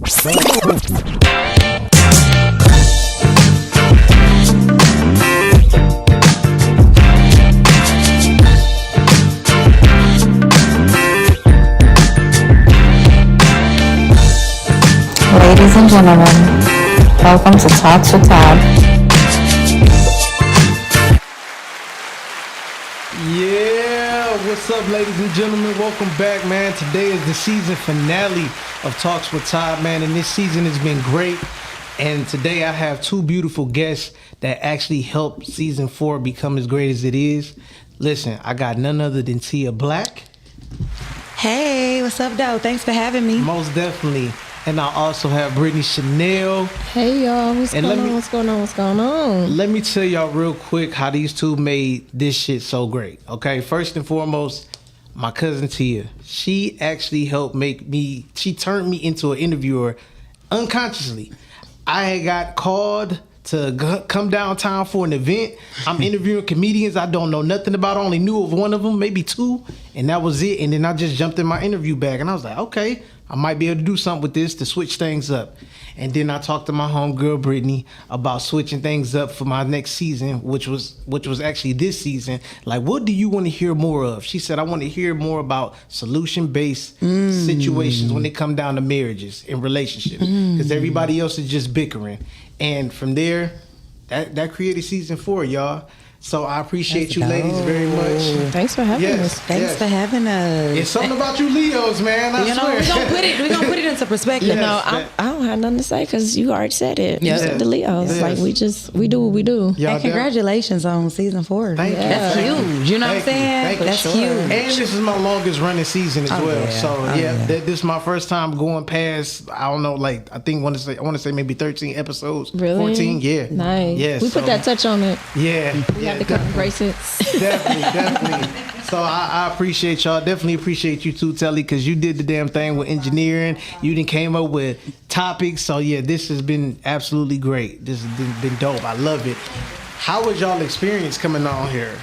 Ladies and gentlemen, welcome to Talks with Todd. Yeah, what's up, ladies and gentlemen? Welcome back, man. Today is the season finale of Talks with Todd, man, and this season has been great. And today I have two beautiful guests that actually helped season 4 become as great as it is. Listen, I got none other than Tia Blaque. Hey, what's up, though? Thanks for having me. Most definitely. And I also have Brittany Chanel. Hey y'all, what's going on? Let me tell y'all real quick how these two made this shit so great. Okay, first and foremost, my cousin Tia. She actually helped she turned me into an interviewer unconsciously. I had got called to come downtown for an event. I'm interviewing comedians I don't know nothing about. I only knew of one of them, maybe two, and that was it. And then I just jumped in my interview bag and I was like, okay, I might be able to do something with this to switch things up. And then I talked to my homegirl Brittany about switching things up for my next season, which was actually this season. Like, what do you want to hear more of? She said, I want to hear more about solution-based situations when it come down to marriages and relationships, because everybody else is just bickering. And from there, that created season 4, y'all. So I appreciate you ladies very much. Thanks for having us. Thanks for having us. It's something about you Leos, man. I swear. We're gonna put it into perspective. I don't have nothing to say because you already said it. Yeah. You said the Leos. Like we do what we do. Y'all and congratulations on season 4. Thank you. That's huge. You know what I'm saying? That's huge. And this is my longest running season as well. Yeah. So this is my first time going past. I don't know, like I want to say maybe 13 episodes. Really? 14. Yeah. Nice. Yeah. We put that touch on it. Yeah. We had to cut the bracelets. Definitely. So I appreciate y'all. Definitely appreciate you too, Telly, because you did the damn thing with engineering. You done came up with topics. So yeah, this has been absolutely great. This has been dope. I love it. How was y'all experience coming on here?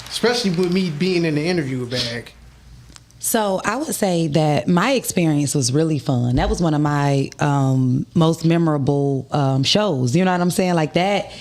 Especially with me being in the interview bag. So I would say that my experience was really fun. That was one of my most memorable shows. You know what I'm saying? Like that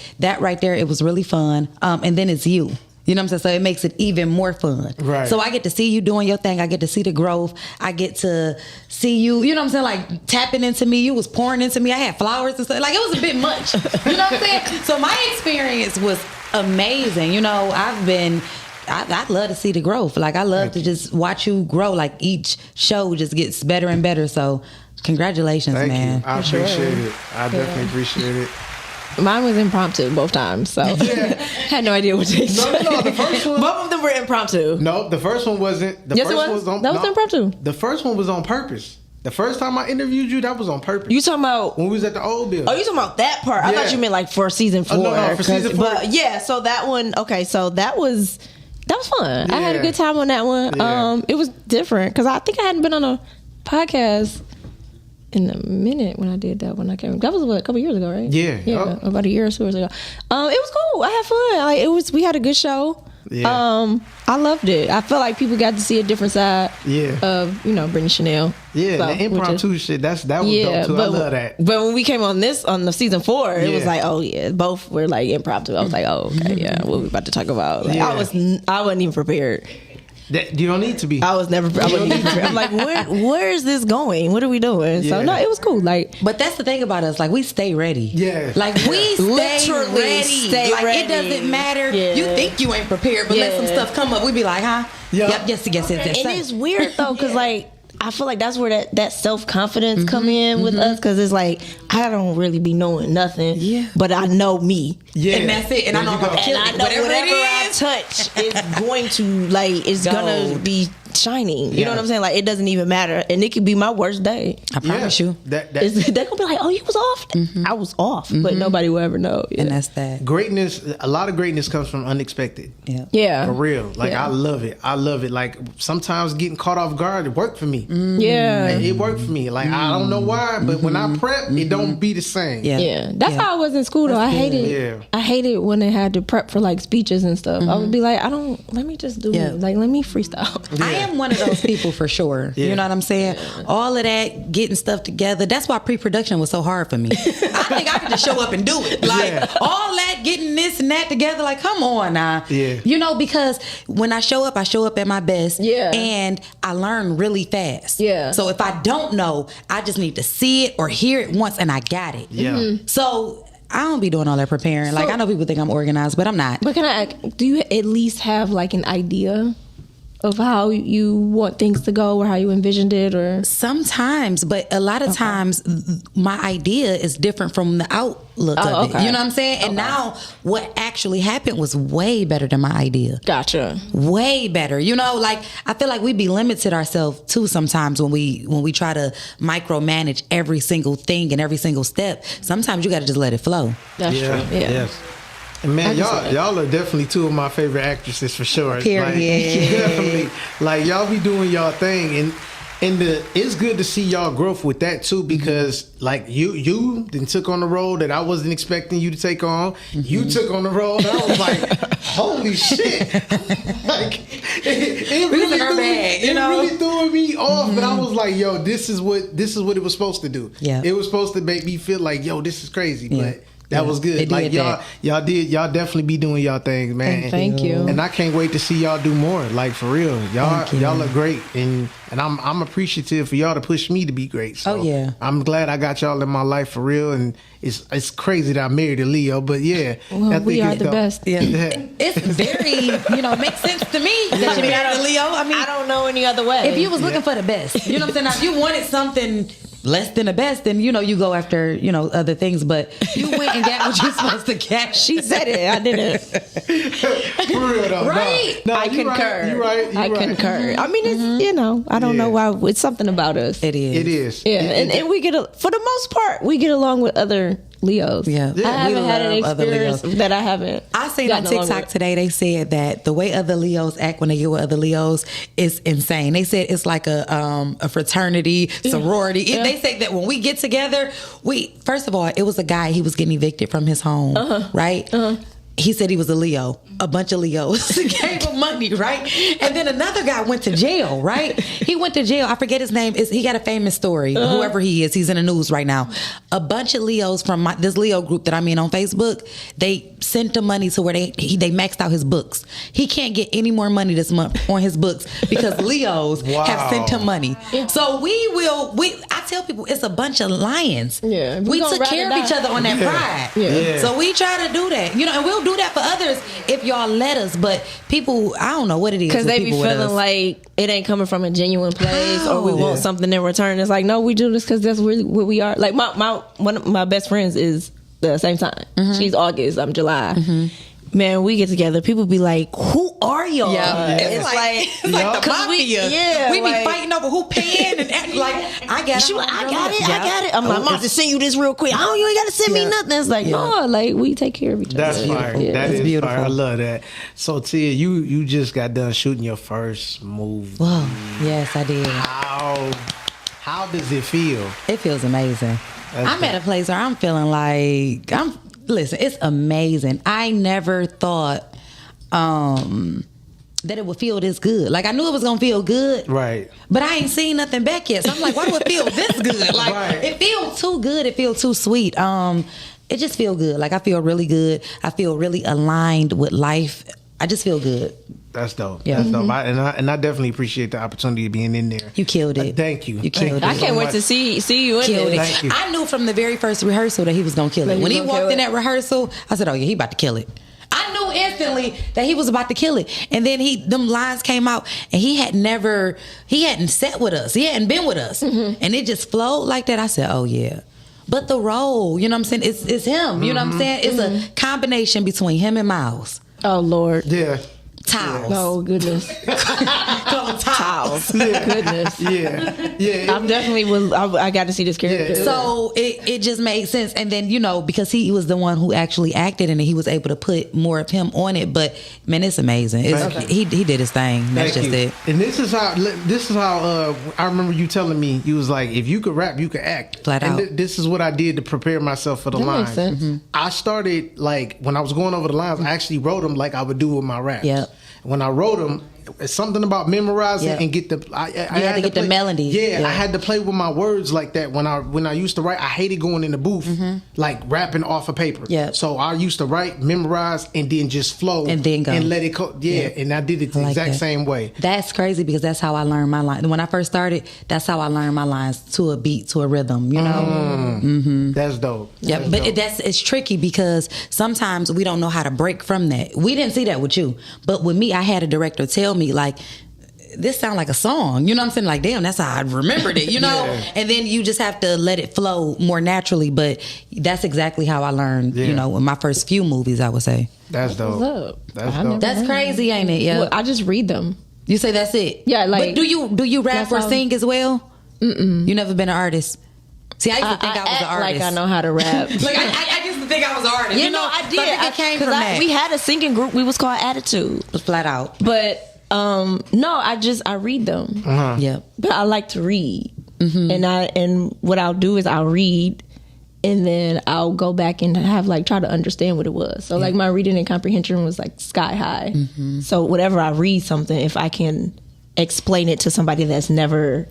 right there, it was really fun. And then it's you. You know what I'm saying? So it makes it even more fun. Right. So I get to see you doing your thing. I get to see the growth. I get to see you, you know what I'm saying? Like tapping into me. You was pouring into me. I had flowers and stuff. Like it was a bit much. You know what I'm saying? So my experience was amazing. You know, I'd love to see the growth. Like I love to just watch you grow. Like each show just gets better and better. So congratulations, man. Thank you. I appreciate it. I definitely appreciate it. Mine was impromptu both times, so had no idea what to do. No, the first one. Both of them were impromptu. No, the first one wasn't. Yes, it was. That was impromptu. The first one was on purpose. The first time I interviewed you, that was on purpose. You talking about when we was at the old building? Oh, you talking about that part? I thought you meant like for season 4. No, for season 4. But yeah, so that one. Okay, so that was fun. Yeah. I had a good time on that one. Yeah. It was different because I think I hadn't been on a podcast in a minute when I did that when I came. That was a couple years ago, right? Yeah. About a year or 2 years ago. It was cool. I had fun. Like we had a good show. Yeah. I loved it. I felt like people got to see a different side. Yeah. Of Brittany Chanel. Yeah, so, the impromptu shit. That was dope too. I love that. But when we came on the season 4, it was like, oh yeah, both were like impromptu. I was like, oh okay, yeah, what we about to talk about? Like, I wasn't even prepared. You don't need to be. I wasn't even prepared. I'm like, where is this going? What are we doing? So no, it was cool. Like, but that's the thing about us. Like we stay ready. Yeah. Like we literally ready. Stay like ready. It doesn't matter. Yeah. You think you ain't prepared, but let some stuff come up. We be like, huh? Yep. Yes. And it's weird though, because like I feel like that's where that self-confidence come in with us, because it's like I don't really be knowing nothing, but I know me. Yeah. And that's it. And I know I'm and I know whatever I touch is going to it's gonna be shining. You know what I'm saying? Like it doesn't even matter, and it could be my worst day. I promise you. They're gonna be like, "Oh, you was off." I was off, but nobody will ever know. Yeah. And that's that. Greatness. A lot of greatness comes from unexpected. Yeah. For real. Like I love it. Like sometimes getting caught off guard, it worked for me. Yeah. It worked for me. Like I don't know why, but when I prep, it don't be the same. Yeah. That's how I was in school though. I hated when they had to prep for like speeches and stuff. I would be like, let me just do it. Like let me freestyle. I am one of those people for sure. Yeah. You know what I'm saying? All of that, getting stuff together. That's why pre-production was so hard for me. I think I could just show up and do it. Like all that, getting this and that together. Like, come on now. Yeah. You know, because when I show up at my best. Yeah. And I learn really fast. Yeah. So if I don't know, I just need to see it or hear it once and I got it. Yeah. So I don't be doing all that preparing. Like, I know people think I'm organized, but I'm not. But can I ask, do you at least have like an idea of how you want things to go or how you envisioned it? Or Sometimes, but a lot of times my idea is different from the outlook of it. You know what I'm saying? And now what actually happened was way better than my idea. Gotcha. Way better. You know, like I feel like we be limited ourselves too sometimes when we try to micromanage every single thing and every single step. Sometimes you got to just let it flow. That's true. Yeah. Yes. And man, y'all are definitely two of my favorite actresses for sure. Period. Like, definitely. Like y'all be doing y'all thing, and it's good to see y'all growth with that too, because like you then took on the role that I wasn't expecting you to take on. You took on the role and I was like, holy shit! Like it really in our bag, you know? really threw me off, but I was like, yo, this is what it was supposed to do. Yeah. It was supposed to make me feel like, yo, this is crazy, Yeah. but. That was good. Like y'all definitely be doing y'all things, man. Thank you. And I can't wait to see y'all do more. Like for real, y'all look great, and I'm appreciative for y'all to push me to be great. So Oh, yeah. I'm glad I got y'all in my life for real, and it's crazy that I married a Leo, but yeah, Well, I think we are it's the dope. best. Yeah. Yeah. It's very, makes sense to me that you married a Leo. I mean, I don't know any other way. if you was looking for the best, you know what I'm saying? Now, if you wanted something less than the best, then you go after other things. But you went and got what you're supposed to get. She said it, I didn't. For real though, Right. No, I you concur. Right. You right. I concur. I mean, it's I don't know why. It's something about us. It is. It is. Yeah, and we get for the most part we get along with other Leos. Yeah. I haven't We had an love other experience Leos. that I haven't. I seen on gotten along TikTok with. today, they said that the way other Leos act when they get with other Leos is insane. They said it's like a fraternity, sorority. They say that when we get together, first of all, it was a guy, he was getting evicted from his home, right? He said he was a Leo. A bunch of Leos gave him money, right? And then another guy went to jail, right? He went to jail. I forget his name. He got a famous story. Whoever he is, he's in the news right now. A bunch of Leos from this Leo group that I'm in on Facebook, they sent him money to where they maxed out his books. He can't get any more money this month on his books because Leos have sent him money. So I tell people it's a bunch of lions. Yeah, we took care of each other on that pride. Yeah. So we try to do that, and we'll do that for others if y'all let us. But people, I don't know what it is Because with they be people with feeling us. like it ain't coming from a genuine place, or we How? want something in return. It's like, no, we do this because that's really what we are. Like one of my best friends is the same time. She's August, I'm July. Man, we get together. People be like, "Who are y'all?" Yeah. It's like the 'cause we we like- be fighting over who paying and acting like I got She it. like, I got it. I'm like, I'm about to send you this real quick. Oh, you ain't got to send me nothing. It's like, no, like we take care of each other. That's fire. Yeah. That is beautiful. fire. I love that. So Tia, you just got done shooting your first movie. Whoa, yes, I did. How does it feel? It feels amazing. That's I'm at a place where I'm feeling like listen, it's amazing. I never thought that it would feel this good. Like I knew it was gonna feel good, Right. But I ain't seen nothing back yet. So I'm like, why do it feel this good? Like Right. it feels too good. It feels too sweet. It just feel good. Like I feel really good. I feel really aligned with life. I just feel good. That's dope. Yeah. That's dope. I definitely appreciate the opportunity of being in there. You killed it. Thank you. You Thank killed you it. I can't so wait much. to see you in Killed there. it. Thank you. I knew from the very first rehearsal that he was gonna kill it. That he When he was gonna walked in kill that rehearsal, I said, "Oh yeah, he about to kill it." I knew instantly that he was about to kill it. And then them lines came out, and he hadn't sat with us. He hadn't been with us, and it just flowed like that. I said, "Oh yeah." But the role, you know what I'm saying? It's him. You know what I'm saying? It's a combination between him and Miles. Oh Lord. Yeah. Towels. Oh goodness. Call them towels. Goodness. Yeah. I'm definitely I got to see this character. Yeah. So it just made sense. And then, because he was the one who actually acted in it, he was able to put more of him on it. But man, it's amazing. He did his thing. That's Thank just you. it. And this is how I remember you telling me, you was like, if you could rap, you could act. Flat and out. This is what I did to prepare myself for the That lines. makes sense. I started, like, when I was going over the lines, I actually wrote them like I would do with my raps. Yep. When I wrote them, it's something about memorizing Yeah. and get the. I had to get the melody. Yeah, Yeah. I had to play with my words like that when I used to write. I hated going in the booth like rapping off of paper. Yeah. So I used to write, memorize, and then just flow And then go. and let it go. Yeah, and I did it the I like exact that. same way. That's crazy because that's how I learned my line. When I first started, that's how I learned my lines, to a beat, to a rhythm, you know? That's dope. Yeah, That's but dope. it's tricky because sometimes we don't know how to break from that. We didn't see that with you, but with me, I had a director tell me like, "This sound like a song." You know what I'm saying? Like, damn, that's how I remembered it. You know, Yeah. and then you just have to let it flow more naturally. But that's exactly how I learned. Yeah. You know, in my first few movies, I would say That's dope. What's up? That's I dope. never- that's crazy, ain't it? Yeah. Well, I just read them. You say that's it? Yeah, But like- do you rap that's or how- sing as well? You never been an artist? See, I used to think I was act an artist. like I know how to rap. Like I used to think I was an artist. You know, I did. So I think it came from that. We had a singing group. We was called Attitude. Flat out. But no, I read them. Yep. But I like to read, and what I'll do is I'll read, and then I'll go back and have like try to understand what it was. So like my reading and comprehension was like sky high. So whenever I read something, if I can explain it to somebody that's never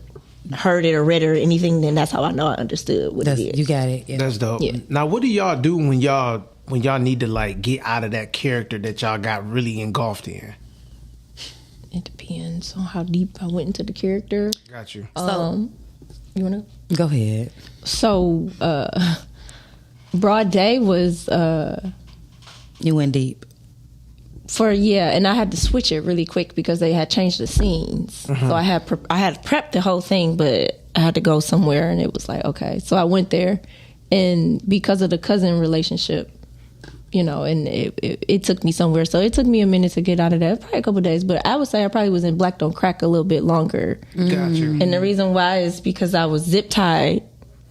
heard it or read it or anything, then that's how I know I understood what That's, it is. you got it. Yeah. That's dope. Yeah. Now, what do y'all do when y'all need to like get out of that character that y'all got really engulfed in? It depends on how deep I went into the character. Got you. You wanna? Go ahead. So, Broad Day was You went deep. and I had to switch it really quick because they had changed the scenes. So I had prepped the whole thing, but I had to go somewhere, and it was like, okay. So I went there, and because of the cousin relationship, you know, and it took me somewhere. So it took me a minute to get out of that, probably a couple of days. But I would say I probably was in Blaque Don't Crack a little bit longer. Got you. And the reason why is because I was zip tied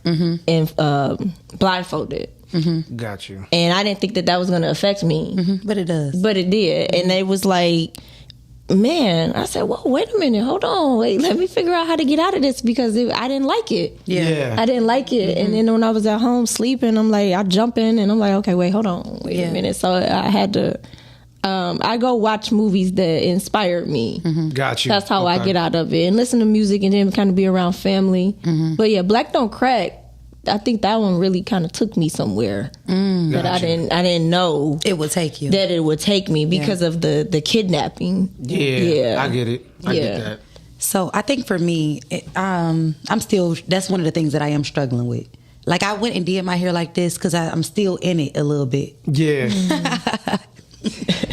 and blindfolded. Got you. And I didn't think that was going to affect me. But it does. But it did. And it was like, man, I said, whoa, wait a minute. Hold on. Wait, let me figure out how to get out of this because I didn't like it. Yeah. I didn't like it. And then when I was at home sleeping, I'm like, I jump in and I'm like, okay, wait, hold on. Wait a minute. So I had to, I go watch movies that inspired me. Got you. That's how I Okay. get out of it. And listen to music and then kind of be around family. But yeah, Blaque Don't Crack, I think that one really kind of took me somewhere that I Gotcha. didn't know It will take you. that it would take me because of the kidnapping. Yeah. I get it. I Yeah. get that. So I think for me, I'm still, that's one of the things that I am struggling with. Like I went and did my hair like this because I'm still in it a little bit. Yeah.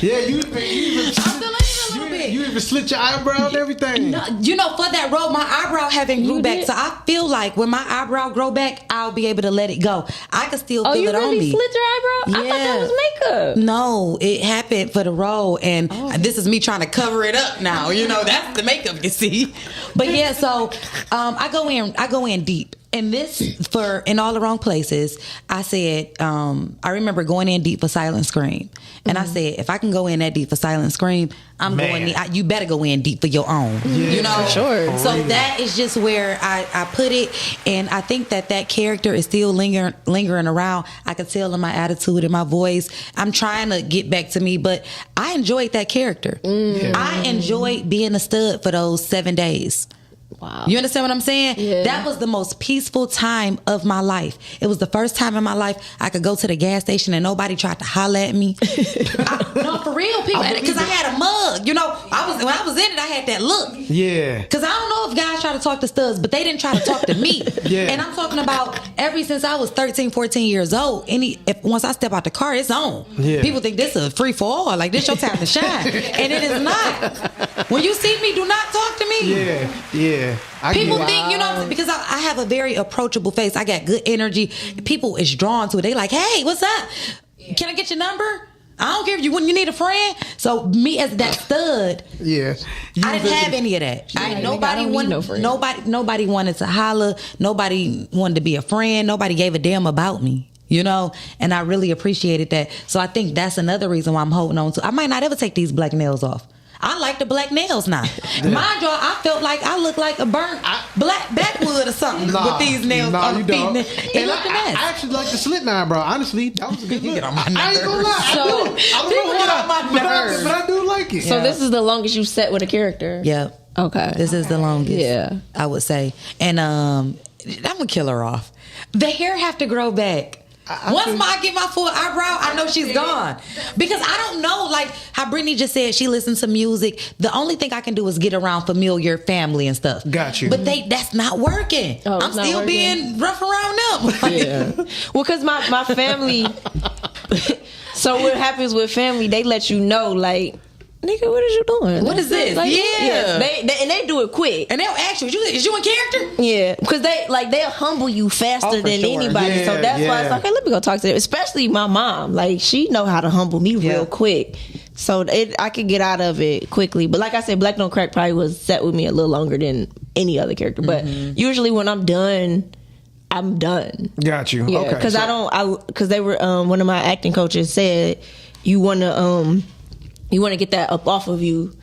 Yeah, you even I'm still in it a little bit. you even slit your eyebrow and everything. No, you know, for that role, my eyebrow haven't grew You back. did? So I feel like when my eyebrow grow back, I'll be able to let it go. I can still Oh, feel you it on really me. slit your eyebrow? I thought that was makeup. No, it happened for the role, and this is me trying to cover it up now. You know, that's the makeup you see. But yeah, so I go in deep. And this in all the wrong places. I said, I remember going in deep for Silent Scream, and I said, if I can go in that deep for Silent Scream, I'm Man. going. You better go in deep for your own. You know, for sure. So that is just where I put it, and I think that character is still lingering around. I could tell in my attitude and my voice. I'm trying to get back to me, but I enjoyed that character. I enjoyed being a stud for those 7 days. Wow. You understand what I'm saying? Yeah. That was the most peaceful time of my life. It was the first time in my life I could go to the gas station and nobody tried to holler at me. No, for real, people. Because I had a mug. You know, when I was in it, I had that look. Yeah. Because I don't know if guys try to talk to studs, but they didn't try to talk to me. Yeah. And I'm talking about ever since I was 13, 14 years old. Once I step out the car, it's on. Yeah. People think this is a free for all. Like, this your time to shine. And it is not. When you see me, do not talk to me. Yeah. Yeah. I People get it. think, you know, because I have a very approachable face. I got good energy. People is drawn to it. They like, hey, what's up? Can I get your number? I don't care if you need a friend. So me as that stud, Yeah. I didn't have any of that. I Nobody don't need wanted no friend. nobody wanted to holler. Nobody wanted to be a friend. Nobody gave a damn about me. You know, and I really appreciated that. So I think that's another reason why I'm holding on to. I might not ever take these black nails off. I like the black nails now. Mind you, I felt like I looked like a burnt black backwood or something with these nails on the feet. And I actually like the slit now, bro. Honestly, that was a good look. I ain't gonna lie. So, I don't know why, but I do like it. So this is the longest you've set with a character? Yep. Okay. This is the longest. Yeah. I would say. And I'm gonna kill her off. The hair have to grow back. Once I get my full eyebrow, I know she's gone. Because I don't know, like how Brittany just said, she listens to music. The only thing I can do is get around familiar family and stuff. Got you. But that's not working. Oh, I'm still being rough around them. Yeah. Well, because my family. So what happens with family? They let you know, like, nigga, what is you doing? What is this? Like, Yeah. They do it quick. And they'll ask you, is you in character? Yeah, because they'll humble you faster than sure. anybody. So that's why it's like, okay, let me go talk to them. Especially my mom, like she know how to humble me real quick. So I could get out of it quickly. But like I said, Black Don't Crack probably was set with me a little longer than any other character. But usually when I'm done, I'm done. Got you. Yeah, Okay. because because they were one of my acting coaches said you want to get that up off of you.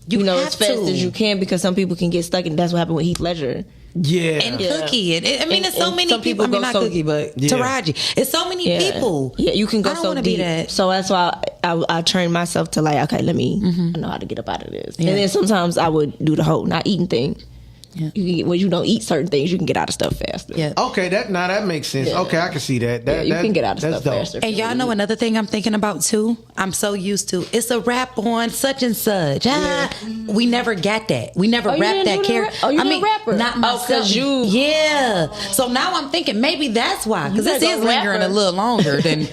You know, as fast as you can, because some people can get stuck, and that's what happened with Heath Ledger. Yeah. And Cookie. It's so many some people. I mean, not so, Cookie, but Taraji. It's so many people. Yeah, you can go I don't so wanna deep. be that. So that's why I trained myself to like, okay, let me, I know how to get up out of this. And then sometimes I would do the whole not eating thing. Yeah. When you don't eat certain things, you can get out of stuff faster. Yeah. Okay, that makes sense. Yeah. Okay, I can see that. You can get out of stuff dope. faster. And y'all know another thing I'm thinking about too? I'm so used to. It's a rap on such and such. We never got that. We never you rapped didn't that do the character. rap? Oh, you did rapper? Not myself. 'Cause you. Yeah. So now I'm thinking maybe that's why. Because this better is go lingering rapper. a little longer than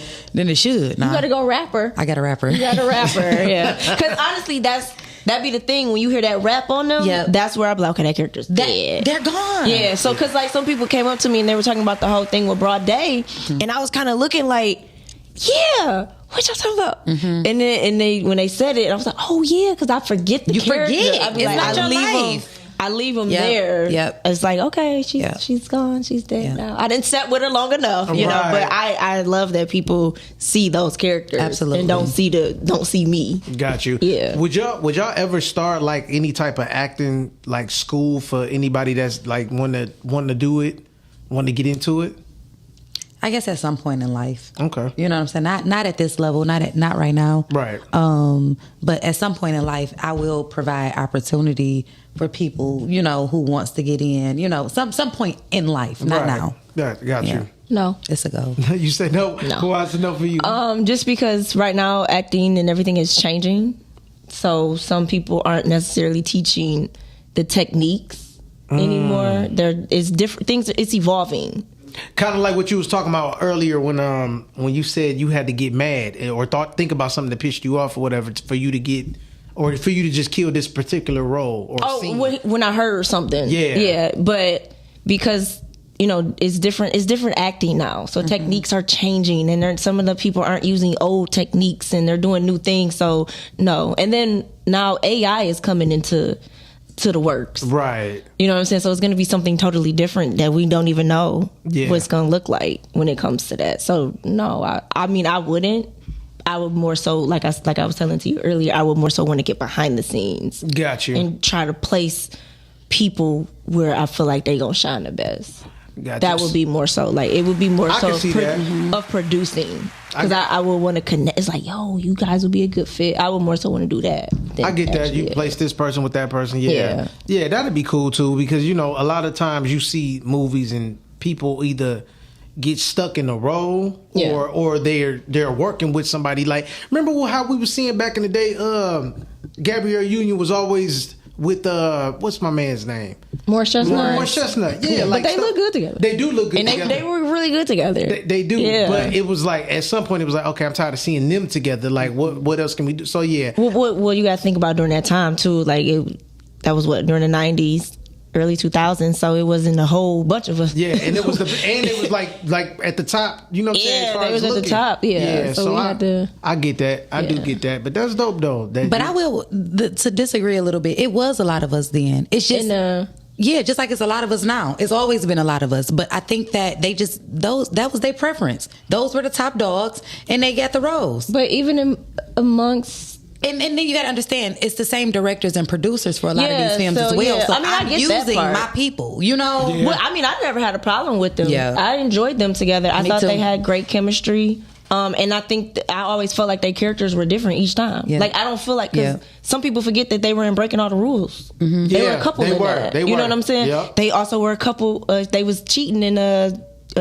it should. Nah. You gotta go rapper. I got a rapper. You got a rapper, yeah. Because honestly, that'd be the thing when you hear that rap on them. Yep. That's where I'm like, okay, that character's dead. They're gone. Yeah. So because like some people came up to me and they were talking about the whole thing with Broad Day, and I was kind of looking like, yeah, what y'all talking about? And then when they said it, I was like, oh yeah, because I forget the You character. forget. I be It's like, not your leave life. them. I leave them Yep. there. Yep. It's like, okay, she's gone. She's dead Yep. now. I didn't sit with her long enough, you know. Right. But I love that people see those characters, Absolutely. and don't see me. Got you. Yeah. Would y'all ever start like any type of acting like school for anybody that's like want to do it, want to get into it? I guess at some point in life. Okay. You know what I'm saying? Not at this level, not right now. Right. But at some point in life, I will provide opportunity for people, you know, who wants to get in, you know, some point in life, not now. Got Yeah. No. It's a go. you. You said no. No. Who wants to know for you? Just because right now acting and everything is changing, so some people aren't necessarily teaching the techniques anymore. It's different things. It's evolving. Kind of like what you was talking about earlier when you said you had to get mad or think about something that pissed you off or whatever for you to get or for you to just kill this particular role or scene. When I heard something, yeah, but because you know it's different acting now, so techniques are changing, and some of the people aren't using old techniques and they're doing new things. So no, and then now AI is coming into the works, Right. You know what I'm saying? So it's going to be something totally different that we don't even know what it's going to look like when it comes to that. So no, I mean I wouldn't. I would more so like I was telling to you earlier. I would more so want to get behind the scenes. Got you. And try to place people where I feel like they gonna shine the best. Got That you. would be more so like it would be more I so can see that. of producing, because I would want to connect. It's like, yo, you guys would be a good fit. I would more so want to do that. I get that. You actually, place this person with that person. Yeah. Yeah, that'd be cool too, because you know, a lot of times you see movies and people either get stuck in a role or they're working with somebody. Like, remember how we were seeing back in the day, Gabrielle Union was always with what's my man's name? Morris Chestnut. Morris Chestnut. Yeah, But like they look good together. They do look good And together. they were really good together. They do, Yeah. but it was like at some point it was like, okay, I'm tired of seeing them together. Like, what else can we do? So yeah, What you got to think about during that time too? Like that was what, during the 90s, early 2000s. So it wasn't a whole bunch of us. yeah, and it was like at the top. You know what I'm saying? Yeah, As far they as was at the looking. top, yeah. So we had to. I get that. I do get that. But that's dope though. But I will to disagree a little bit. It was a lot of us then. It's just just like it's a lot of us now. It's always been a lot of us. But I think that they just that was their preference. Those were the top dogs, and they got the roles. But even amongst And then you got to understand, it's the same directors and producers for a lot of these films as well. Yeah. So I mean, I'm I get that using part. my people, you know? Yeah. Well, I mean, I never had a problem with them. Yeah. I enjoyed them together. I Me thought too. they had great chemistry. And I think I always felt like their characters were different each time. Yeah. Like, I don't feel like, because some people forget that they were in Breaking All the Rules. Mm-hmm. They were Yeah, a couple they in were. that. They you know were. what I'm saying? Yep. They also were a couple, they was cheating in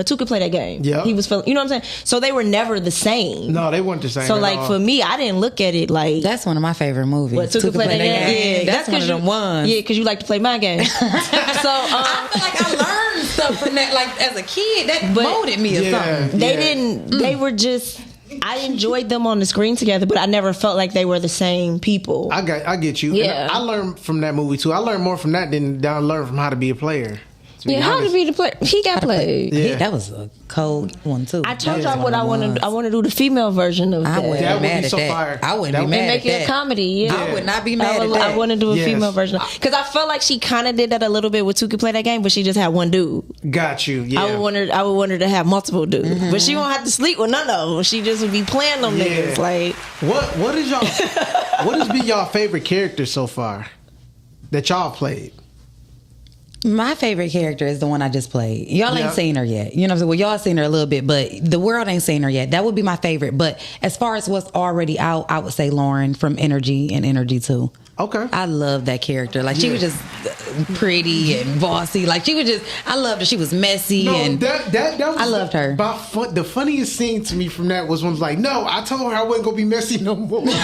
Two Could Play That Game. Yeah. He was feeling, you know what I'm saying? So they were never the same. No, they weren't the same. So at like all. for me, I didn't look at it like That's one of my favorite movies. what, Two Could Play That Game. Yeah, That's one of them ones. Yeah, because you like to play my game. So I feel like I learned stuff from that, like as a kid, that But- molded me or something. they didn't. They were just. I enjoyed them on the screen together, but I never felt like they were the same people. I get you. Yeah. And I learned from that movie too. I learned more from that than I learned from How to Be a Player. To be yeah, how to honest. be the player? He got played. Yeah. That was a cold one too. I told That y'all was what one I of the want ones. to. I want to do the female version of I that. wouldn't That be would be mad at so that. fire. I wouldn't That be would- mad And at make it a that. comedy. Yeah, I would not be mad at that. I want to do a Yes. female version because I felt like she kind of did that a little bit with Two Could Play That Game, but she just had one dude. Got you. Yeah. I would want her to have multiple dudes, but she won't have to sleep with none of them. She just would be playing them Yeah. niggas. Like What is y'all? What has been y'all favorite character so far that y'all played? My favorite character is the one I just played. Y'all Yeah. ain't seen her yet. You know what I'm saying? Well, y'all seen her a little bit, but the world ain't seen her yet. That would be my favorite. But as far as what's already out, I would say Lauren from Energy and Energy 2. Okay. I love that character. Like, she was just pretty and bossy. Like, she was just, I loved her. She was messy. No, and that was I loved her. The funniest scene to me from that was when like, no, I told her I wasn't gonna be messy no more. I told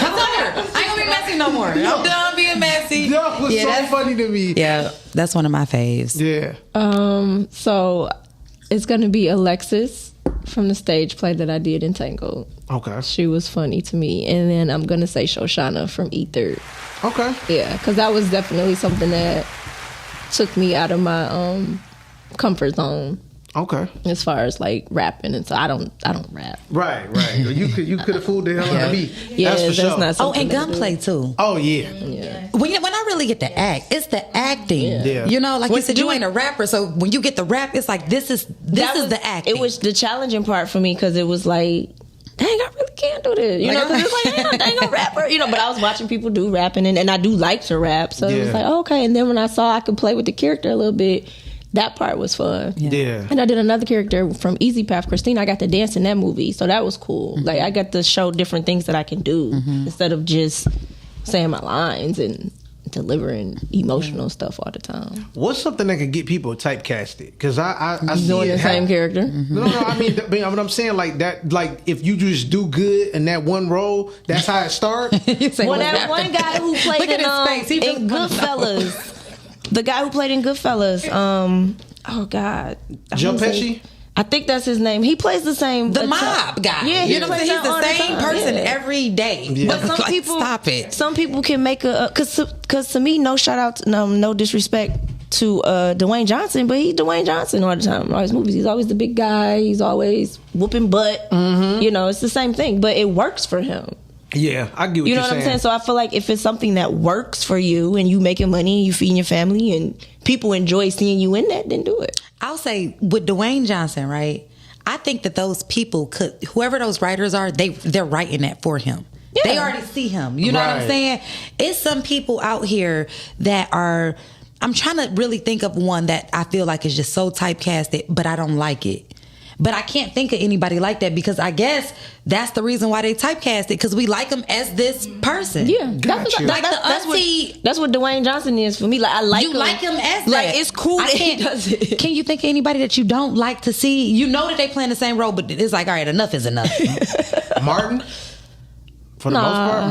her, I ain't gonna be messy no more. No. I'm done being messy. That was so that's- funny to me. Yeah, that's one of my faves. Yeah. So it's gonna be Alexis from the stage play that I did in Tangled. Okay. She was funny to me, and then I'm gonna say Shoshana from Ether. Okay. Yeah, because that was definitely something that took me out of my comfort zone Okay. as far as like rapping, and so I don't rap. Right. You could have fooled the hell out of me. Yeah, that's for sure. not Oh, something and that I do. gunplay too. Oh yeah. When I really get to act, it's the acting. Yeah. You know, like you said, you do ain't a rapper, so when you get the rap, it's like this is the acting. It was the challenging part for me because it was like, dang, I really can't do this. You know, because it's like, I ain't no rapper. You know, but I was watching people do rapping, and I do like to rap. So it was Yeah. like, okay. And then when I saw I could play with the character a little bit, that part was fun. Yeah. And I did another character from Easy Path, Christine. I got to dance in that movie, so that was cool. Mm-hmm. Like I got to show different things that I can do instead of just saying my lines and delivering emotional stuff all the time. What's something that could get people typecasted? Because I see Doing it the same happen. character. No, I mean, what I'm saying, like that, like if you just do good in that one role, that's how it starts. You say, Well, what's that one guy who played Look at his face. He in really wanna know. Goodfellas, the guy who played in Goodfellas, oh God, Joe Pesci? I think that's his name. He plays the same the mob guy. Yeah, he you know what I'm plays saying? He's that all the same time. person Yeah. every day. Yeah. But some Like, people stop it. Some people can make because to me, no shout out, no disrespect to Dwayne Johnson, but he's Dwayne Johnson all the time in all his movies. He's always the big guy. He's always whooping butt. You know, it's the same thing, but it works for him. Yeah, I get what You you're know what I'm saying? So I feel like if it's something that works for you and you making money and you feeding your family and people enjoy seeing you in that, then do it. I'll say with Dwayne Johnson, right? I think that those people could, whoever those writers are, they're writing that for him. Yeah. They already see him. You know what I'm Right. saying? It's some people out here that are, I'm trying to really think of one that I feel like is just so typecasted, but I don't like it. But I can't think of anybody like that because I guess that's the reason why they typecast it, because we like them as this person. Yeah, Got you. Like the auntie. That's what Dwayne Johnson is for me. Like I like You him. like him as like that. it's cool I that he can't- does it. Can you think of anybody that you don't like to see? You know that they playing the same role, but it's like, all right, enough is enough. Martin. For the most part,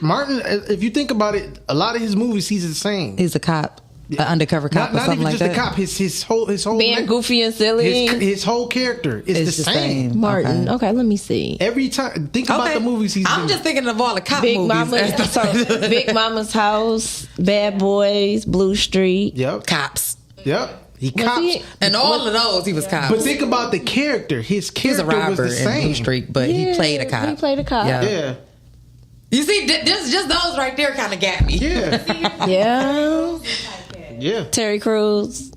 Martin. If you think about it, a lot of his movies, he's the same. He's a cop, an undercover cop, Not or something even like just that. a cop. His whole Being goofy and silly. his whole character is It's the same. Martin. Okay, let me see. Every time, think about the movies he's I'm in. just thinking of all the cop Big movies. Mama's, so, Big Mama's House, Bad Boys, Blue Street. Yep. Cops. Yep. He cops. he- And all of those, he was cops. But think about the character. His He's a character was robber the in Blue same. Street, but he played a cop. He played a cop. Yeah. Yeah. You see, just those right there kind of got me. Yeah. Yeah. Yeah. Terry Crews.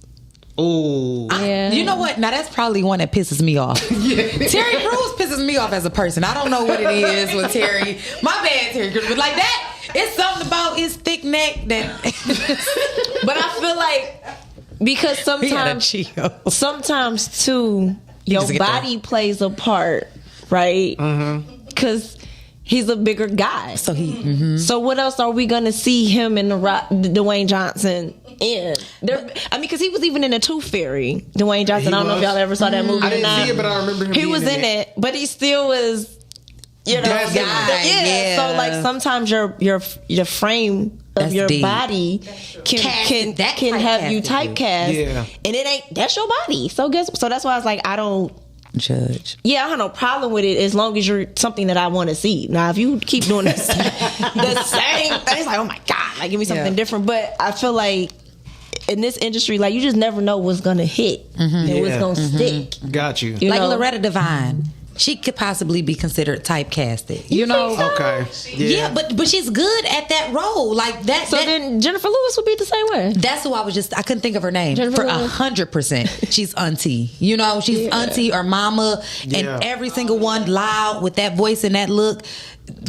Oh, Yeah. You know what? Now that's probably one that pisses me off. Terry Crews pisses me off as a person. I don't know what it is with Terry. My bad, Terry Crews, but like that, it's something about his thick neck that. But I feel like because sometimes too, your body plays a part, right? Because he's a bigger guy. So he. So what else are we gonna see him and Dwayne Johnson in? Because he was even in the Tooth Fairy. Dwayne Johnson. I don't know if y'all ever saw that movie. I didn't see it, but I remember him. He was in it, but he still was. You know, guy. So like sometimes your frame of your deep. body can have you typecast, and it ain't that's your body. So that's why I was like, I don't judge. Yeah, I have no problem with it as long as you're something that I want to see. Now, if you keep doing the same thing, it's like, oh my god, like give me something different. But I feel like in this industry, like you just never know what's gonna hit and what's gonna stick. Got you. Like know? Loretta Devine. She could possibly be considered typecasted. You know? So? Okay. Yeah, but she's good at that role. Like that. So then Jennifer Lewis would be the same way. That's who I couldn't think of her name. Jennifer For Lewis. 100%. She's auntie. You know, she's auntie or mama. And every single one loud with that voice and that look.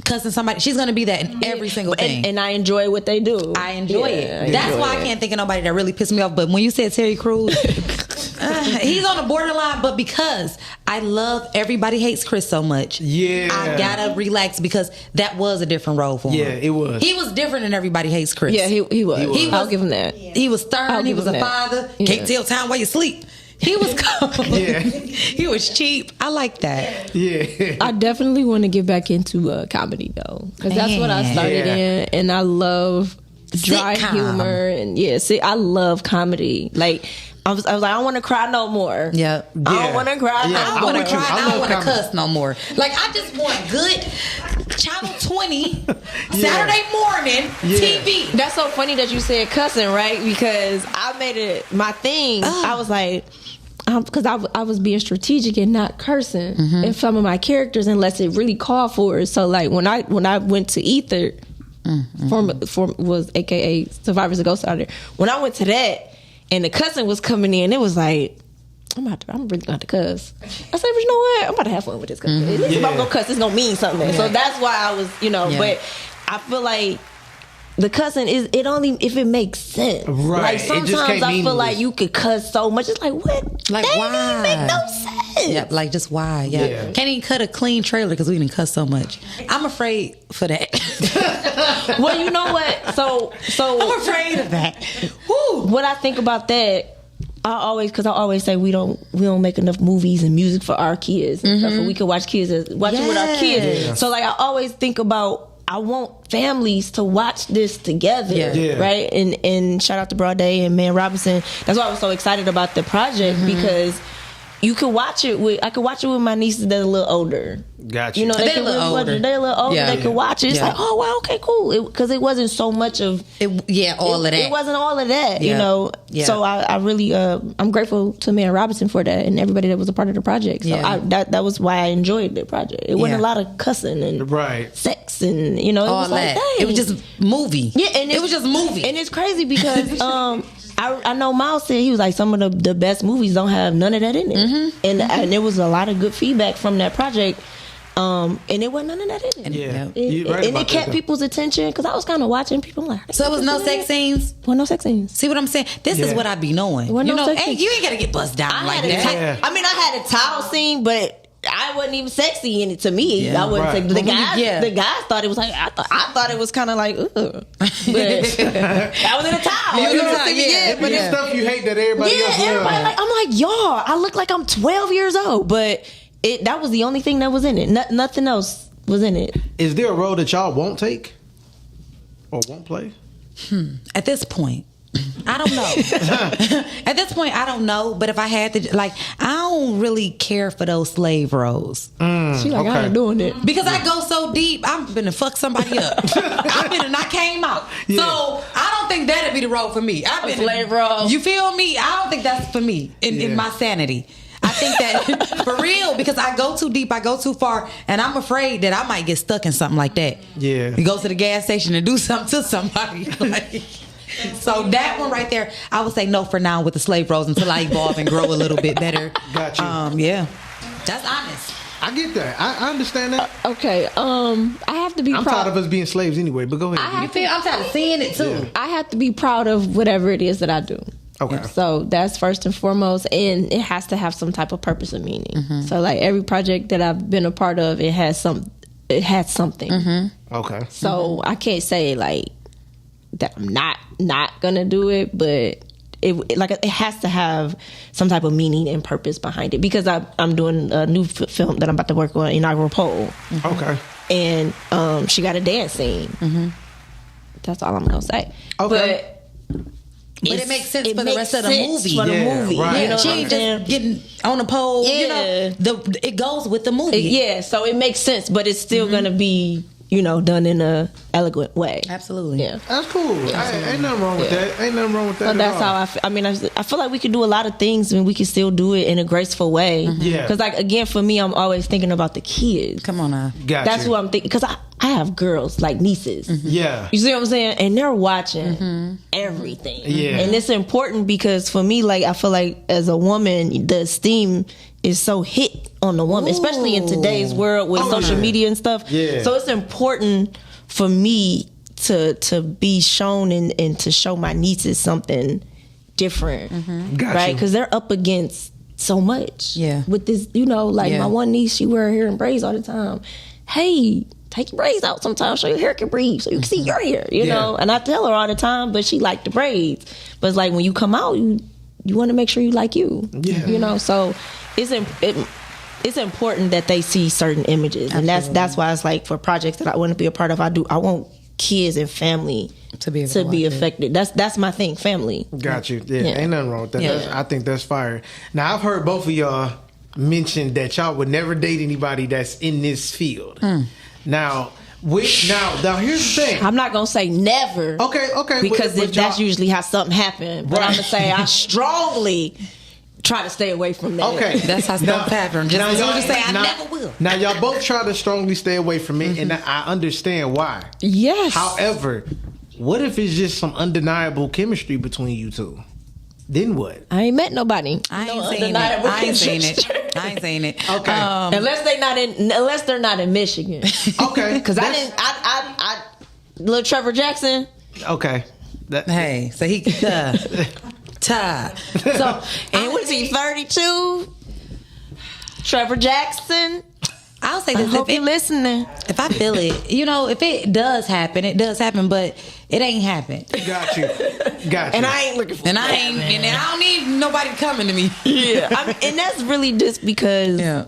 Cussing somebody. She's going to be that in every single thing. And I enjoy what they do. I enjoy it. That's why I can't think of nobody that really pissed me off. But when you said Terry Crews, he's on the borderline. But because I love Everybody Hates Chris so much, I gotta relax because that was a different role for him. Yeah, it was. He was different than Everybody Hates Chris. Yeah, he was. I'll give him that. He was stern. He was a father. Can't tell time while you sleep. He was cold. He was cheap. I like that. Yeah. I definitely want to get back into comedy though, because that's what I started in, and I love dry Sitcom. humor and I love comedy. Like I was like, I don't want to cry no more. Yeah. I don't want to cry. I don't want to cry. I don't want to comedy. cuss no more. Like I just want good Channel 20 Saturday morning TV. That's so funny that you said cussing, right? Because I made it my thing. I was like, because I was being strategic and not cursing in some of my characters unless it really called for it. So like when I went to Ether, was AKA Survivors of Ghost Rider. When I went to that and the cussing was coming in, it was like, I'm really gonna have to cuss. I said, but you know what? I'm about to have fun with this. At least if I'm gonna cuss, it's gonna mean something. So that's why I was, but I feel like the cussing is it only if it makes sense. Right. Like sometimes I feel like you could cuss so much. It's like what? Like that why? Didn't make no sense. Yeah, like just why? Yeah. Can't even cut a clean trailer because we didn't cuss so much. I'm afraid for that. Well, you know what? So I'm afraid of that. What I think about that. I always say we don't make enough movies and music for our kids and stuff, and we can watch it with our kids. Yeah. So like I always think about I want families to watch this together, right? And shout out to Broad Day and Man Robinson. That's why I was so excited about the project because I could watch it with my nieces that are a little older. Gotcha. You know, They're a little older. They're a little older. Yeah. They can watch it. It's like, oh wow, okay, cool. Because it wasn't so much of all of that. It wasn't all of that, you know. Yeah. So I really I'm grateful to Man Robinson for that and everybody that was a part of the project. So that was why I enjoyed the project. It wasn't a lot of cussing and sex and it all was like, that. dang. It was just movie. Yeah, and it was just movie. And it's crazy because I know Miles said he was like some of the best movies don't have none of that in it, and there was a lot of good feedback from that project, and it wasn't none of that in it. And it kept people's attention because I was kind of watching people like. So it was no sex scenes. Well, no sex scenes. See what I'm saying? This is what I be knowing. Well, no sex hey, scenes. you ain't gotta get buzzed down like that. I mean, I had a towel scene, but I wasn't even sexy in it to me. I wouldn't say the guys thought it was like I thought it was kind of like ugh. But I was in a towel. But it's stuff you hate that everybody else loves. I'm like, y'all, I look like I'm 12 years old, but that was the only thing that was in it. Nothing else was in it. Is there a role that y'all won't take or won't play? At this point, I don't know. At this point, I don't know. But if I had to, I don't really care for those slave roles. She like, I ain't doing it because I go so deep. I'm gonna fuck somebody up. I've been and I came out. Yeah. So I don't think that'd be the role for me. I've been slave role. You feel me? I don't think that's for me in my sanity. I think that for real because I go too deep, I go too far, and I'm afraid that I might get stuck in something like that. Yeah, you go to the gas station and do something to somebody. So that one right there, I would say no for now with the slave roles until I evolve and grow a little bit better. Got you. Yeah, that's honest. I get that. I understand that. Okay. I have to be I'm proud tired of us being slaves anyway, but go ahead. You feel? I'm tired of seeing it too. Yeah. I have to be proud of whatever it is that I do. Okay. So that's first and foremost, and it has to have some type of purpose and meaning. So like every project that I've been a part of, it had something. Okay. So I can't say like that I'm not gonna do it, but it has to have some type of meaning and purpose behind it, because I'm doing a new film that I'm about to work on, Inaugural Pole. Okay. And she got a dance scene. That's all I'm gonna say. Okay. But it makes sense for the rest of the movie. For the movie, right. you know, She ain't just getting on the pole. Yeah. You know, it goes with the movie. Yeah, so it makes sense, but it's still gonna be, you know, done in a elegant way. Absolutely. Yeah. That's cool. Ain't nothing wrong with that. Ain't nothing wrong with that. So that's how I feel. I mean, I feel like we could do a lot of things and we can still do it in a graceful way. Yeah. Because, like, again, for me, I'm always thinking about the kids. Come on now. Gotcha. That's who I'm thinking. Because I have girls, like nieces. Yeah. You see what I'm saying? And they're watching everything. Yeah. And it's important because for me, like, I feel like as a woman, the esteem is so hit on the woman, especially in today's world with social media and stuff. Yeah. So it's important for me to be shown and to show my nieces something different. Got right? you. Because they're up against so much. Yeah. With this, you know, like my one niece, she wear her hair in braids all the time. Hey, take your braids out sometimes so your hair can breathe, so you can see your hair, you know? And I tell her all the time, but she like the braids. But it's like when you come out, you want to make sure you like you. Yeah. You know, so it's important that they see certain images. And that's why it's like for projects that I want to be a part of, I want kids and family To be able to watch affected. That's my thing, family. Got you. Yeah, Yeah. ain't nothing wrong with that. Yeah. I think that's fire. Now, I've heard both of y'all mention that y'all would never date anybody that's in this field. Now, now here's the thing. I'm not gonna say never. Okay. Because but that's y'all- usually how something happened. But Right. I'm gonna say I strongly try to stay away from that. Okay. That's how stuff happen. Just as soon as you say, I now- never will. Now, y'all both try to strongly stay away from it, and I understand why. Yes. However, what if it's just some undeniable chemistry between you two? Then what? I ain't met nobody. I No ain't seen it. undeniable I ain't seen chemistry. it. I ain't seen it. Okay. Unless they're not in Michigan. Okay. Because That's- I little Trevor Jackson. Okay. Hey, so he Todd. So and what is he, 32? Trevor Jackson. I'll say I this: hope you're listening. if I feel it, you know, if it does happen, it does happen, but it ain't happened. Got you. And I ain't looking for And that, I ain't, man. and I don't need nobody coming to me. Yeah, and that's really just because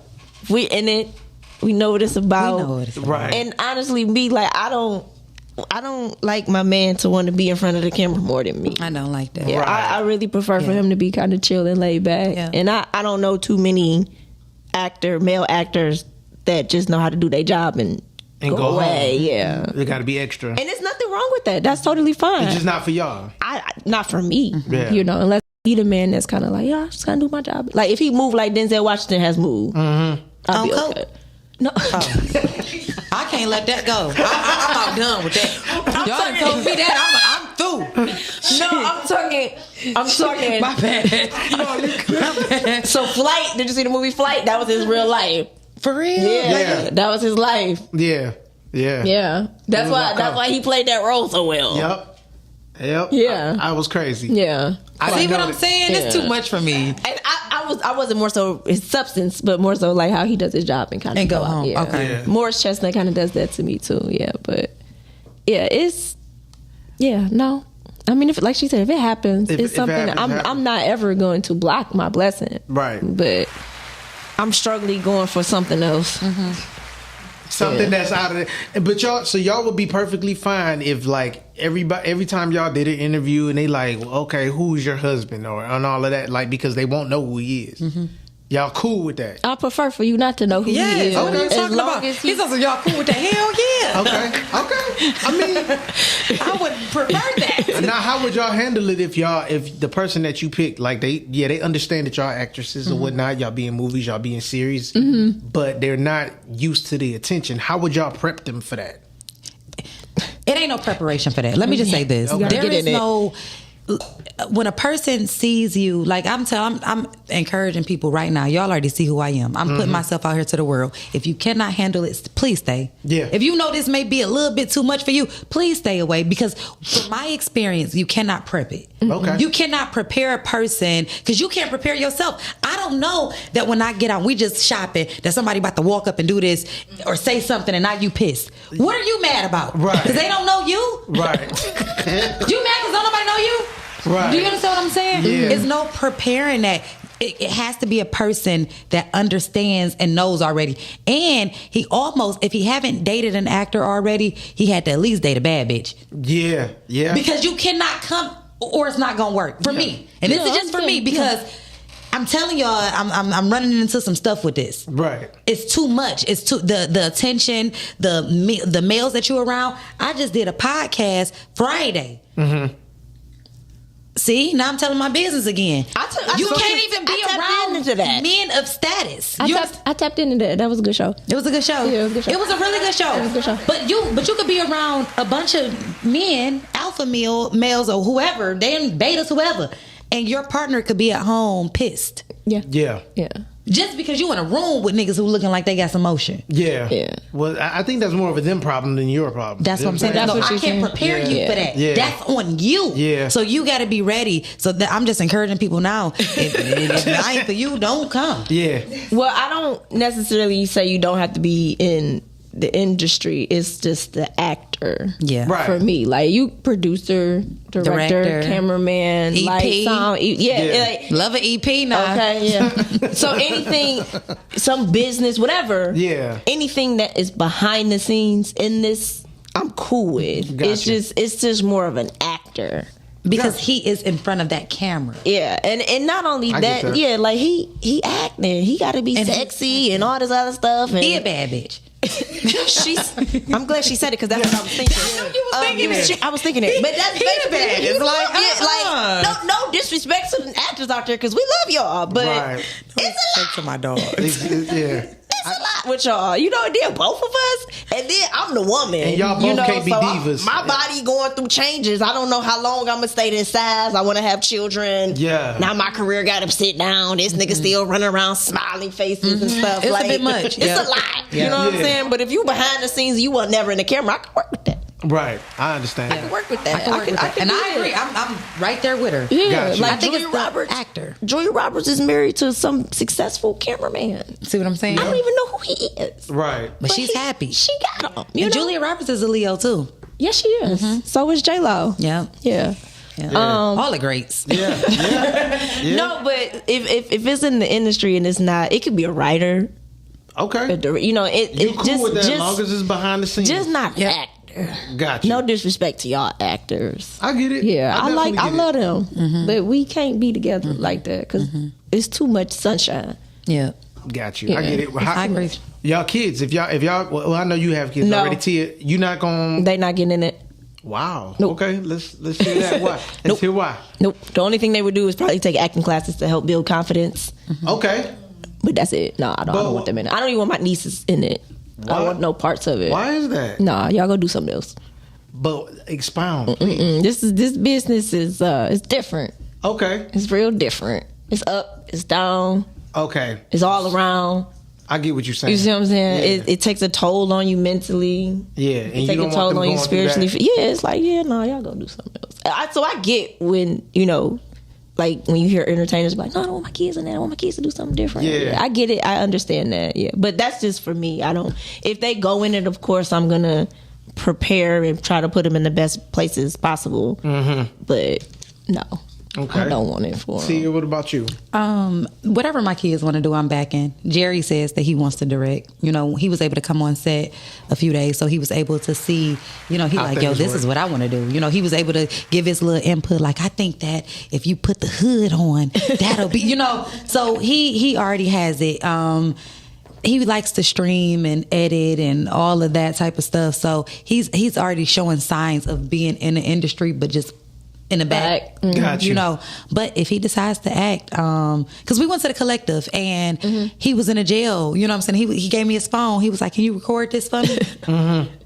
we in it. We know what it's about. We know what it's about. Right. And honestly, me like I don't like my man to want to be in front of the camera more than me. I don't like that. Yeah, Right. I really prefer for him to be kind of chill and laid back. Yeah. And I don't know too many male actors that just know how to do their job and go away. home. Yeah. They got to be extra. And there's nothing wrong with that. That's totally fine. It's just not for y'all. Not for me. Yeah. You know, unless he the man that's kind of like, yeah, I just gotta do my job. Like if he moved like Denzel Washington has moved, I'll be On okay. coke? No. I can't let that go. I'm about done with that. Y'all done told me that. I'm through. I'm talking. My bad. My bad. So Flight, did you see the movie Flight? That was his real life. For real? Yeah. That was his life. Yeah. Yeah. That's was like, why he played that role so well. Yep. Yeah. I was crazy. Yeah. I See didn't what know I'm that- saying? It's Yeah. too much for me. And I wasn't more so his substance, but more so like how he does his job and kind of And go out. home. Yeah. Okay. Yeah. Morris Chestnut kind of does that to me too. Yeah, but no. I mean, if like she said, if it happens, If it's it something happens, I'm not ever going to block my blessing. Right. But I'm struggling going for something else. Something that's out of it. But y'all would be perfectly fine if like every time y'all did an interview and they like, well, okay, who's your husband or and all of that, like because they won't know who he is. Y'all cool with that? I prefer for you not to know who he is. What are you Okay. talking about? as He's also y'all cool with that? Hell yeah. Okay. I mean, I would prefer that. now how would y'all handle it if the person that you pick, like they understand that y'all actresses or whatnot, y'all be in movies, y'all be in series, but they're not used to the attention. How would y'all prep them for that? It ain't no preparation for that. Let me just say this: Okay. there Get is in it. no. When a person sees you, like I'm encouraging people right now. Y'all already see who I am. I'm putting myself out here to the world. If you cannot handle it, please stay. Yeah. If you know this may be a little bit too much for you, please stay away, because from my experience, you cannot prep it. Okay. You cannot prepare a person, because you can't prepare yourself. I don't know that when I get out, we just shopping, that somebody about to walk up and do this or say something and now you pissed. What are you mad about? Right. Because they don't know you? Right. You mad because don't nobody know you? Right. Do you understand what I'm saying? Yeah. It's no preparing that. It has to be a person that understands and knows already. And he almost, if he haven't dated an actor already, he had to at least date a bad bitch. Yeah. Yeah. Because you cannot come, or it's not gonna work for me. And this is just for me, because I'm telling y'all, I'm running into some stuff with this. Right. It's too much. It's too the attention, the males that you're around. I just did a podcast Friday. See, now I'm telling my business again. You can't even be around into that. men of status. I tapped into that. That was a good show. It was a good show. Yeah, it was a good show. It was a really good show. It was a good show. But you could be around a bunch of men, alpha males or whoever, then betas, whoever, and your partner could be at home pissed. Yeah. Yeah. Yeah. Just because you in a room with niggas who looking like they got some motion. Yeah. Yeah. Well, I think that's more of a them problem than your problem. That's what I'm saying. That's No, what I you're can't saying. prepare you Yeah. for that. Yeah. That's on you. Yeah. So you got to be ready. So I'm just encouraging people now. If it ain't for you, don't come. Yeah. Well, I don't necessarily say you don't have to be in the industry. It's just the actor. Yeah. Right. For me, like you producer, director, cameraman, EP. light, sound. Yeah. Yeah. Like, Love an EP now. okay, yeah. So anything, some business, whatever. Yeah. Anything that is behind the scenes in this, I'm cool with. Gotcha. It's just more of an actor. Because Gotcha. he is in front of that camera. Yeah, and not only I get that, that. yeah, like he acting, he got to be And he- sexy and all this other stuff. And He a bad bitch. I'm glad she said it because that's what I was thinking. You was thinking it. I was thinking it, but that's He the basically bad. It's like, like no disrespect to the actors out there because we love y'all, but Right. it's a lot. to my dog. Yeah. It's a lot with y'all. You know, then both of us, and then I'm the woman. And y'all both you know, can't be so divas. my body going through changes. I don't know how long I'm gonna stay this size. I want to have children. Yeah. Now my career got to sit down. This nigga still running around smiling faces and stuff. It's a like, bit much. It's Yeah. a lot. Yeah. You know what I'm Yeah. saying? But if you behind the scenes, you were never in the camera. I can work with that. Right. I understand. I can work with that. I can work with that. And I agree. I'm right there with her. Yeah, Gotcha. like I think Julia it's the Roberts. actor. Julia Roberts is married to some successful cameraman. See what I'm saying? I don't even know who he is. Right. But she's happy. She got him. You And know? Julia Roberts is a Leo too. Yes, she is. So is J Lo. Yeah. Yeah. Yeah. Yeah. All the greats. Yeah. Yeah. No, but if it's in the industry and it's not, it could be a writer. Okay. You know, You it cool just with that as just, long as it's behind the scenes. just not Yeah. actor. Gotcha. No disrespect to y'all actors. I get it. Yeah, I definitely love get it. them, but we can't be together like that because it's too much sunshine. Yeah. Got you. I Yeah. get it. I agree. Y'all kids, if y'all, well, I know you have kids No. already. Tia, you not gonna. They not getting in it. Wow. Nope. Okay. Let's hear that. Why? Let's Nope. hear why. Nope. The only thing they would do is probably take acting classes to help build confidence. Okay. But that's it. No, I don't want them in it. I don't even want my nieces in it. I Why? don't want no parts of it. Why is that? Nah, y'all go do something else. But expound. Please. This business is it's different. Okay. It's real different. It's up, it's down, Okay. it's all around. I get what you're saying. You see what I'm saying? Yeah. It takes a toll on you mentally. Yeah, It and you takes don't a want toll them on you going through spiritually. that. Yeah, it's like, no, y'all go do something else. So I get when, like when you hear entertainers be like, no, I don't want my kids in that. I want my kids to do something different. Yeah. I get it. I understand that. Yeah. But that's just for me. If they go in it, of course, I'm going to prepare and try to put them in the best places possible. Mm-hmm. But no, Okay. I don't want it for them. Tia, what about you? Whatever my kids want to do, I'm backing. Jerry says that he wants to direct. He was able to come on set a few days, so he was able to see, he How like, yo, things this work. is what I want to do. He was able to give his little input, like, I think that if you put the hood on, that'll be, so he already has it. He likes to stream and edit and all of that type of stuff. So he's already showing signs of being in the industry, but just in the back. Got you. You know, but if he decides to act, because we went to the collective and he was in a jail, you know what I'm saying? He gave me his phone. He was like, can you record this for me?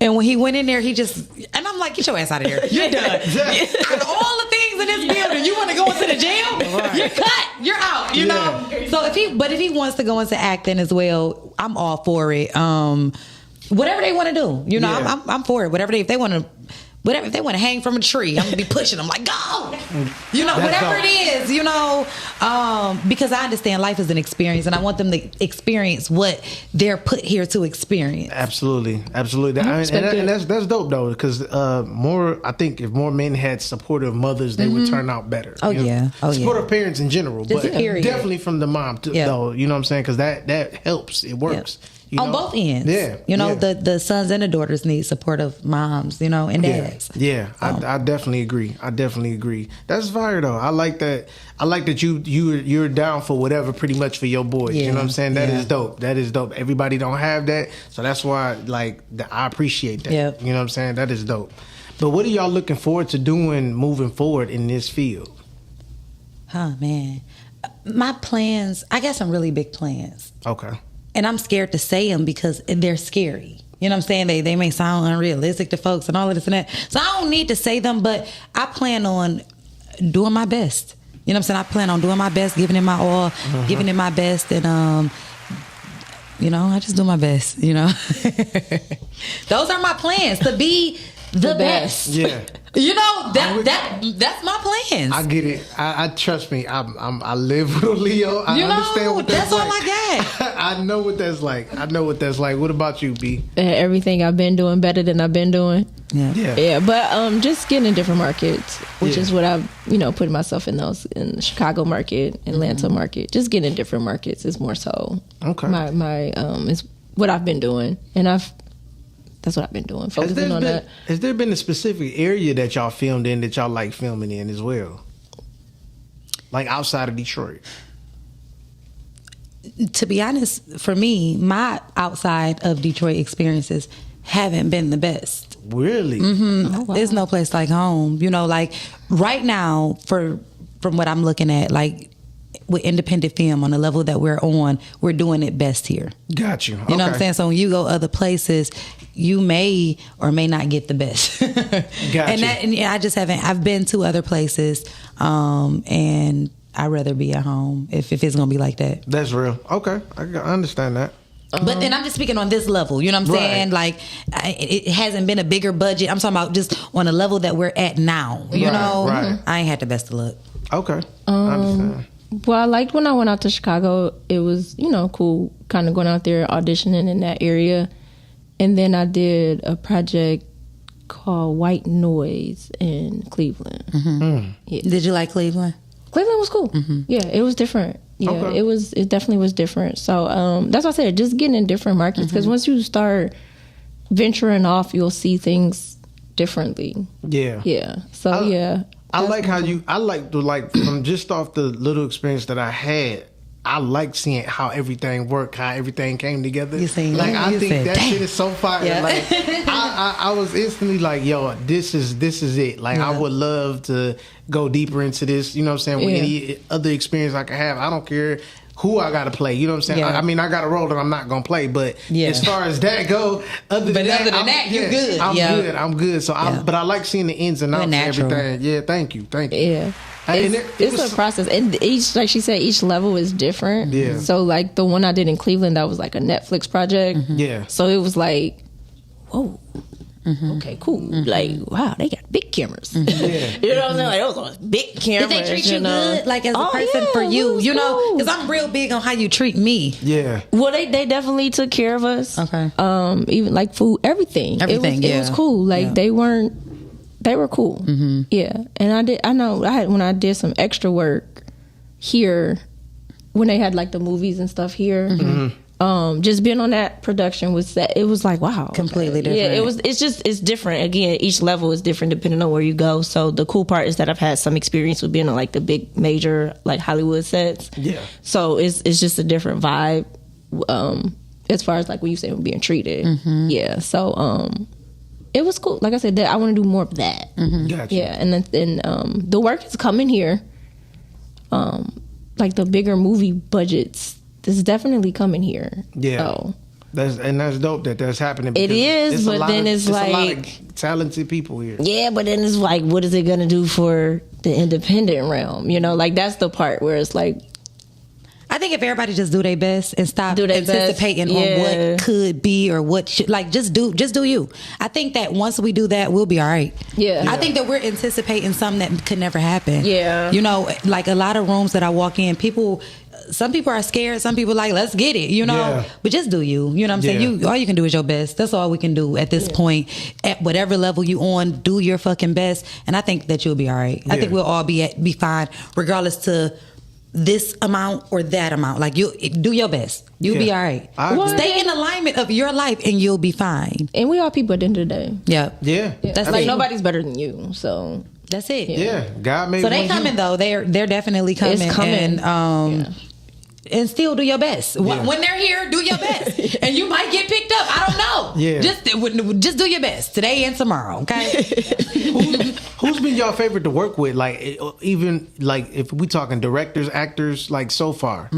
And when he went in there, and I'm like, get your ass out of here. You're done. Out of all the things in this building, you want to go into the jail? Right. You're cut. You're out, you know? So if he wants to go into acting as well, I'm all for it. Whatever they want to do, you know, I'm for it. If they want to hang from a tree, I'm gonna be pushing them like, go, you know, whatever it is, you know, because I understand life is an experience, and I want them to experience what they're put here to experience. Absolutely. And that's dope though, because I think if more men had supportive mothers, they would turn out better. Supportive parents in general, but definitely from the mom too, though. You know what I'm saying? Because that helps. It works. You know? On both ends. You know, the sons and the daughters need supportive moms, you know, and dads. I definitely agree. That's fire though. I like that you're down for whatever pretty much for your boys. You know what I'm saying? That is dope. Everybody don't have that. So that's why I appreciate that. You know what I'm saying? That is dope. But what are y'all looking forward to doing moving forward in this field? Oh man. My plans, I got some really big plans. Okay. And I'm scared to say them because they're scary. You know what I'm saying? They may sound unrealistic to folks and all of this and that. So I don't need to say them, but I plan on doing my best. You know what I'm saying? I plan on doing my best, giving it my all, giving it my best. And, you know, I just do my best, you know. Those are my plans, to be the best. Yeah. You know, that's my plans. I get it. I trust me. I live with a Leo. I understand what that's all like. I got. I know what that's like. What about you, B? Everything I've been doing better than I've been doing. Yeah. But just getting in different markets, which is what I've put myself in the Chicago market, Atlanta market. Just getting in different markets is more so. Okay. My is what I've been doing, and that's what I've been doing. Focusing on that. Has there been a specific area that y'all filmed in that y'all like filming in as well? Like outside of Detroit? To be honest, for me, my outside of Detroit experiences haven't been the best. Really? Mm-hmm. Oh, wow. There's no place like home. You know, like right now, from what I'm looking at, like with independent film on the level that we're on, we're doing it best here. Got you. You know what I'm saying? So when you go other places, you may or may not get the best. Got you. I just haven't. I've been to other places, and I'd rather be at home if it's gonna be like that. That's real. Okay, I understand that. But then I'm just speaking on this level. You know what I'm saying? Like, it hasn't been a bigger budget. I'm talking about just on the level that we're at now. You know, I ain't had the best of luck. Okay, I understand. Well, I liked when I went out to Chicago. It was, cool kind of going out there auditioning in that area. And then I did a project called White Noise in Cleveland. Yeah. Did you like Cleveland? Cleveland was cool. Yeah, it was different. Yeah, Okay. It definitely was different. So that's why I said just getting in different markets, because once you start venturing off, you'll see things differently. Yeah. So I like from just off the little experience that I had, I like seeing how everything worked, how everything came together. I think that shit is so fire. Yeah. Like I was instantly like, yo, this is it. Like I would love to go deeper into this, you know what I'm saying, with any other experience I can have. I don't care who I gotta play, you know what I'm saying? Yeah. I mean, I got a role that I'm not gonna play, but as far as that go, other than that, you're good. I'm good. So but I like seeing the ins and outs and everything. Yeah, thank you. Yeah. It's a process, and each, like she said, each level is different. Yeah. So like the one I did in Cleveland, that was like a Netflix project. Yeah. So it was like, whoa, okay, cool. Like, wow, they got big cameras. Yeah. You know what I'm saying? Like those big cameras. Did they treat you good, like as a person for you? You know, because I'm real big on how you treat me. Yeah. Well, they definitely took care of us. Okay. Even like food, everything. It was cool. Like they were cool. Yeah. And when I did some extra work here, when they had like the movies and stuff here, just being on that production it was like, wow. Completely different. Yeah, it's different. Again, each level is different depending on where you go. So the cool part is that I've had some experience with being on like the big major like Hollywood sets. Yeah. So it's just a different vibe. As far as like what you say, being treated. Yeah. So it was cool. Like I said, that I want to do more of that. Gotcha. Yeah, and then the work is coming here. Like the bigger movie budgets, this is definitely coming here. Yeah. So. That's dope that's happening. It is, but then it's a lot like of talented people here. Yeah, but then it's like, what is it gonna do for the independent realm? You know, like that's the part where it's like, I think if everybody just do their best and stop Do their best, anticipating on yeah. what could be or what should, like just do you. I think that once we do that, we'll be all right. Yeah. I think that we're anticipating something that could never happen. Yeah. You know, like a lot of rooms that I walk in, some people are scared, some people like, let's get it, you know. Yeah. But just do you. You know what I'm saying? All you can do is your best. That's all we can do at this point. At whatever level you on, do your fucking best. And I think that you'll be all right. I think we'll all be fine, regardless to this amount or that amount. Like, you do your best. You'll be all right. Stay in alignment of your life and you'll be fine. And we all people at the end of the day. Yeah. Yeah. That's like it. nobody's better than you. So That's it. Yeah. God made So they one coming you. though. They're definitely coming. It's coming. And and still do your best. Yeah. When they're here, do your best. And you might get picked up. I don't know. Yeah. Just do your best today and tomorrow. Okay. Who's been your favorite to work with? Like, even like if we talking directors, actors, like so far.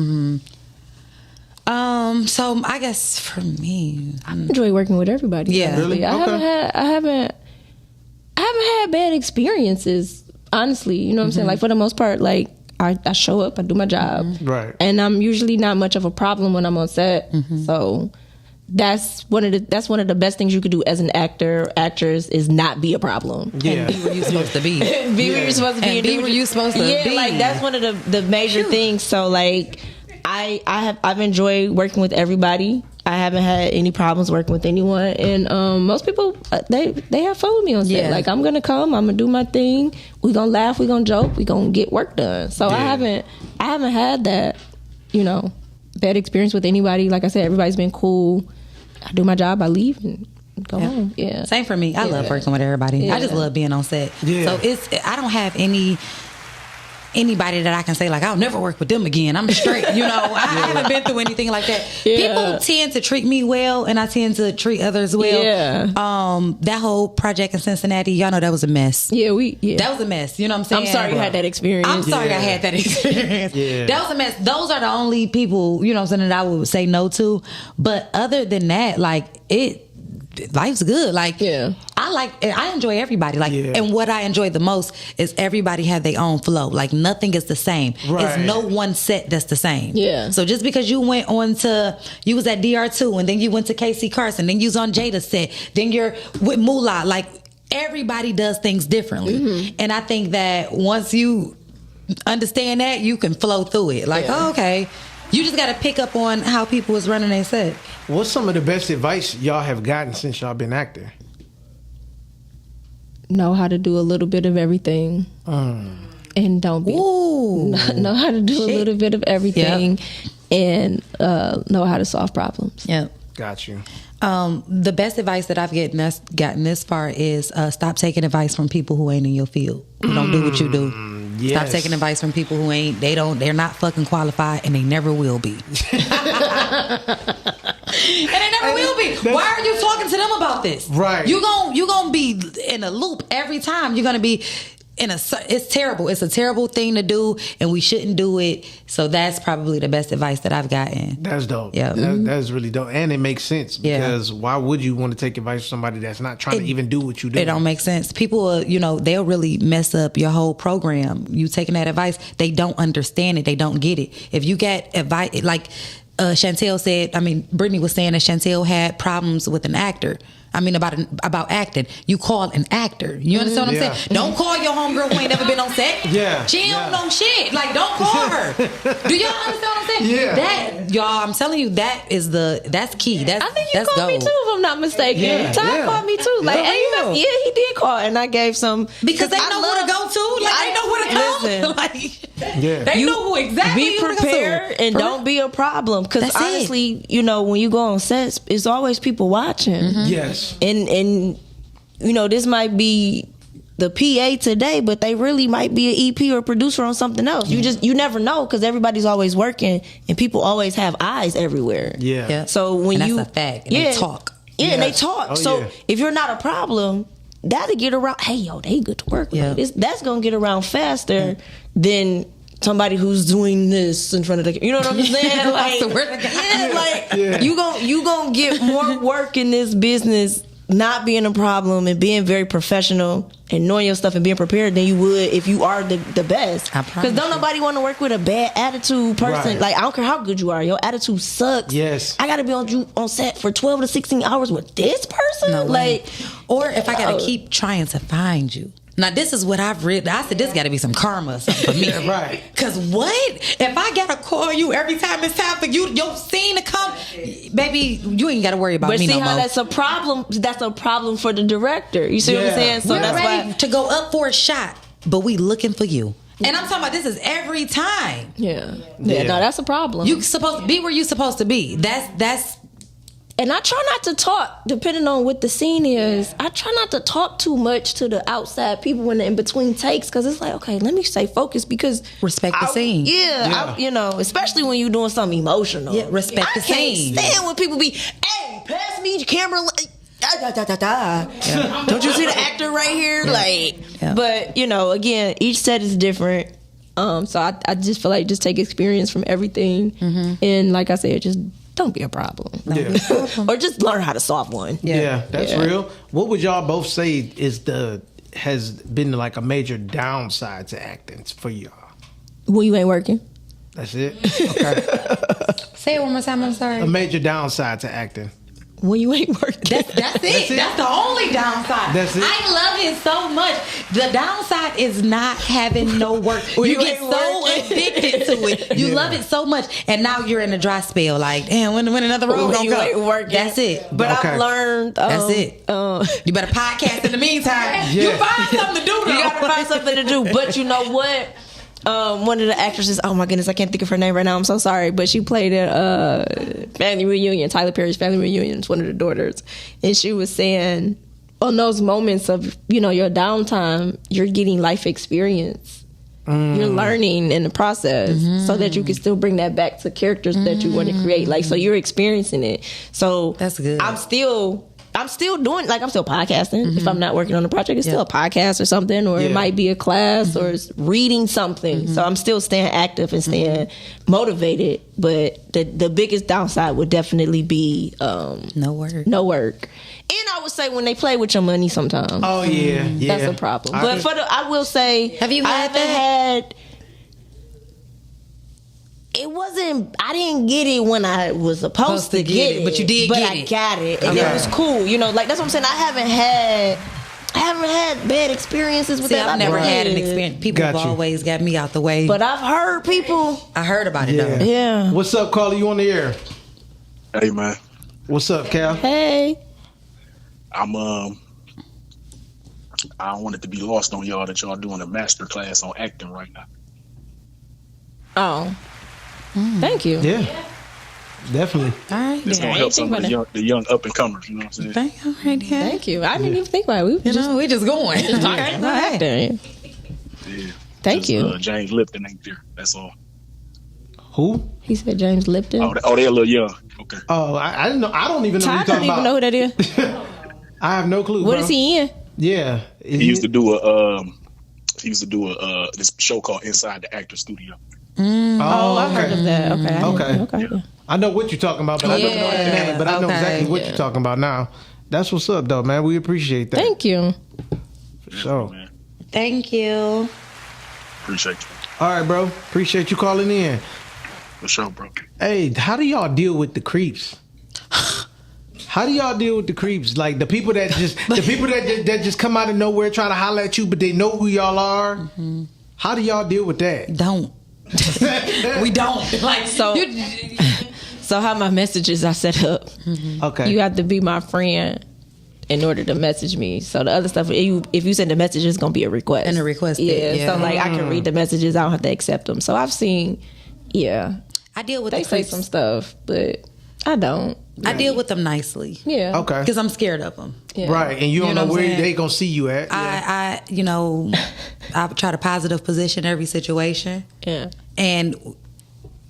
So I guess for me, I enjoy working with everybody. Yeah. honestly. Really? I haven't had bad experiences, honestly. You know what I'm saying? Like for the most part, like I show up, I do my job. Right. And I'm usually not much of a problem when I'm on set. So that's one of the best things you could do as an actor, actress, is not be a problem. Yeah. be where you're supposed to be. Be where you're supposed to be And be where you're supposed to be. Like that's one of the major things. So like I've enjoyed working with everybody. I haven't had any problems working with anyone, and most people they have fun with me on set. Yeah. Like I'm gonna come, I'm gonna do my thing. We gonna laugh, we gonna joke, we gonna get work done. So I haven't had that, bad experience with anybody. Like I said, everybody's been cool. I do my job, I leave and go home. Yeah. Same for me. I love working with everybody. Yeah. I just love being on set. Yeah. So I don't have anybody that I can say like I'll never work with them again. I'm straight. I haven't been through anything like that. Yeah. People tend to treat me well, and I tend to treat others well. Yeah. That whole project in Cincinnati, y'all know that was a mess. Yeah, That was a mess. You know what I'm saying? I'm sorry you had that experience. I'm sorry I had that experience. That was a mess. Those are the only people, what I'm saying, that I would say no to. But other than that, like life's good. Like I enjoy everybody. Like and what I enjoy the most is everybody have their own flow. Like nothing is the same. Right. It's no one set that's the same. Yeah. So just because you went on to, you was at DR2 and then you went to KC Carson, then you was on Jada's set, then you're with Moolah, like everybody does things differently. And I think that once you understand that, you can flow through it. Like, oh, okay. You just got to pick up on how people is running their set. What's some of the best advice y'all have gotten since y'all been acting? Know how to do a little bit of everything. And don't be know how to do a little bit of everything. And know how to solve problems. Yep. Got you. The best advice that I've gotten this far is stop taking advice from people who ain't in your field, who don't do what you do. Yes. Stop taking advice from people who they're not fucking qualified, and they never will be. And they never will be. Why are you talking to them about this? Right. You gonna be in a loop every time. You're gonna be it's terrible. It's a terrible thing to do, and we shouldn't do it. So that's probably the best advice that I've gotten. That's dope. Yeah. That's really dope. And it makes sense because why would you want to take advice from somebody that's not trying to even do what you do? It don't make sense. People, they'll really mess up your whole program. You taking that advice, they don't understand it. They don't get it. If you get advice, like Chantel said, Brittany was saying that Chantel had problems with an actor. About acting. You call an actor. You understand what I'm saying? Don't call your homegirl who ain't never been on set. Yeah. She don't know shit. Like, don't call her. Do y'all understand what I'm saying? Yeah. That, y'all, I'm telling you, that's key. I think you called me too, if I'm not mistaken. Yeah. Todd called me too. Like, he did call, and I gave some because they know where to go to. Like, they know where to go. Listen. Like, they know who exactly. Be who to go to. prepared and don't be a problem. Because That's honestly, when you go on sets, it's always people watching. Yes. And this might be the PA today, but they really might be an EP or producer on something else. You never know, because everybody's always working and people always have eyes everywhere. Yeah. Yeah. So when and you that's a fact. And they talk. Yeah, and they Yes. talk. Oh, So yeah. if you're not a problem, that'll get around. Hey, yo, they good to work with. Yeah. That's gonna get around faster than somebody who's doing this in front of the. You know what I'm saying? Like, you gonna get more work in this business. Not being a problem and being very professional and knowing your stuff and being prepared than you would if you are the best. I promise Because don't you. nobody want to work with a bad attitude person. Right. Like, I don't care how good you are, your attitude sucks. Yes. I gotta be on set for 12 to 16 hours with this person. No way. Like, Or if I gotta Oh. keep trying to find you. Now this is what I've read. I said this got to be some karma or something for me. Right. Cause what if I gotta call you every time it's time for your scene to come, baby? You ain't gotta worry about but me see no how more. that's a problem. That's a problem for the director. You see what I'm Yeah. saying? So We're that's ready why. to go up for a shot, but we looking for you. And I'm talking about this is every time. Yeah. Yeah. No, that's a problem. You supposed to be where you supposed to be. That's And I try not to talk, depending on what the scene is, I try not to talk too much to the outside people when they're in between takes, because it's like, okay, let me stay focused, because Respect the scene. Yeah, you know, especially when you're doing something emotional. Yeah, respect the I can't scene. stand when people be, hey, pass me the camera. Don't you see the actor right here? Like, Yeah. but, you know, again, each set is different. So I just feel like just take experience from everything. And like I said, just don't be a problem. Yeah. Or just learn how to solve one. Yeah, that's Yeah. real. What would y'all both say has been like a major downside to acting for y'all? When you ain't working. That's it. Okay. say it one more time. I'm sorry. A major downside to acting. When you ain't working. That's it. it? That's the only downside. That's it? I love it so much. The downside is not having no work. When you you get ain't so working. addicted to it. You Yeah. love it so much, and now you're in a dry spell. Like, damn, when another role When gonna you come? ain't working. That's it. But Okay. I've learned. That's it. You better podcast in the meantime. You Yeah. find something to do. Though. You gotta find something to do. But you know what? One of the actresses, oh my goodness, I can't think of her name right now. I'm so sorry, but she played at Family Reunion, Tyler Perry's Family Reunion. It's one of the daughters, and she was saying, on those moments of your downtime, you're getting life experience. You're learning in the process, so that you can still bring that back to characters that you want to create. Like, so you're experiencing it. So That's good. I'm still doing, like, I'm still podcasting. If I'm not working on a project, it's still a podcast or something, or it Yeah. might be a class or it's reading something. So I'm still staying active and staying motivated. But the biggest downside would definitely be No work. no work. And I would say when they play with your money sometimes. Oh yeah, yeah. That's a problem. I But I will say, Have you had I haven't had. It wasn't. I didn't get it when I was supposed to get it, but you did But get I it. got it, and Okay. it was cool. Like, that's what I'm saying. I haven't had bad experiences with See, that. I've never had an did. experience. People Got have you. always got me out the way. But I've heard people. I heard about it Yeah. though. Yeah. What's up, Carly? You on the air? Hey man, What's up, Cal? Hey. I'm I don't want it to be lost on y'all that y'all doing a master class on acting right now. Oh. Thank you. Yeah, definitely. All right, It's then. gonna I help ain't some think of about the young up and comers. You know what I'm saying? All right, yeah. Thank you. I didn't even think about it. We We just going. just talking about acting. Yeah. Thank Just, you. James Lipton ain't there. That's all. Who? He said James Lipton. They're a little young. Okay. Oh, I didn't know. I don't even know. I Who don't you're even know who talking that is. about. I have no clue. What bro. is he in? Yeah, He used to do this show called Inside the Actor Studio. Oh, I've heard of that. Okay. Okay. Okay. I know what you're talking about, but I don't know his name. But I know Okay. exactly what you're talking about now. That's what's up, though, man. We appreciate that. Thank you. For sure. Man, Thank you. appreciate you. All right, bro. Appreciate you calling in. For sure, bro. Hey, how do y'all deal with the creeps? How do y'all deal with the creeps? Like the people that just come out of nowhere trying to holler at you, but they know who y'all are. Mm-hmm. How do y'all deal with that? Don't. We don't. Like So- So how my messages are set up? Okay. You have to be my friend in order to message me. So the other stuff, if you send a message, it's gonna be a request. And a request, Yeah. yeah. So like I can read the messages. I don't have to accept them. So I've seen. Yeah. I deal with They the say creeps. some stuff, but I don't. I deal with them nicely. Yeah. Okay. Because I'm scared of them. Yeah. Right, and you don't You know know what I'm where saying? they gonna see you at. I I try to positive position every situation. Yeah. And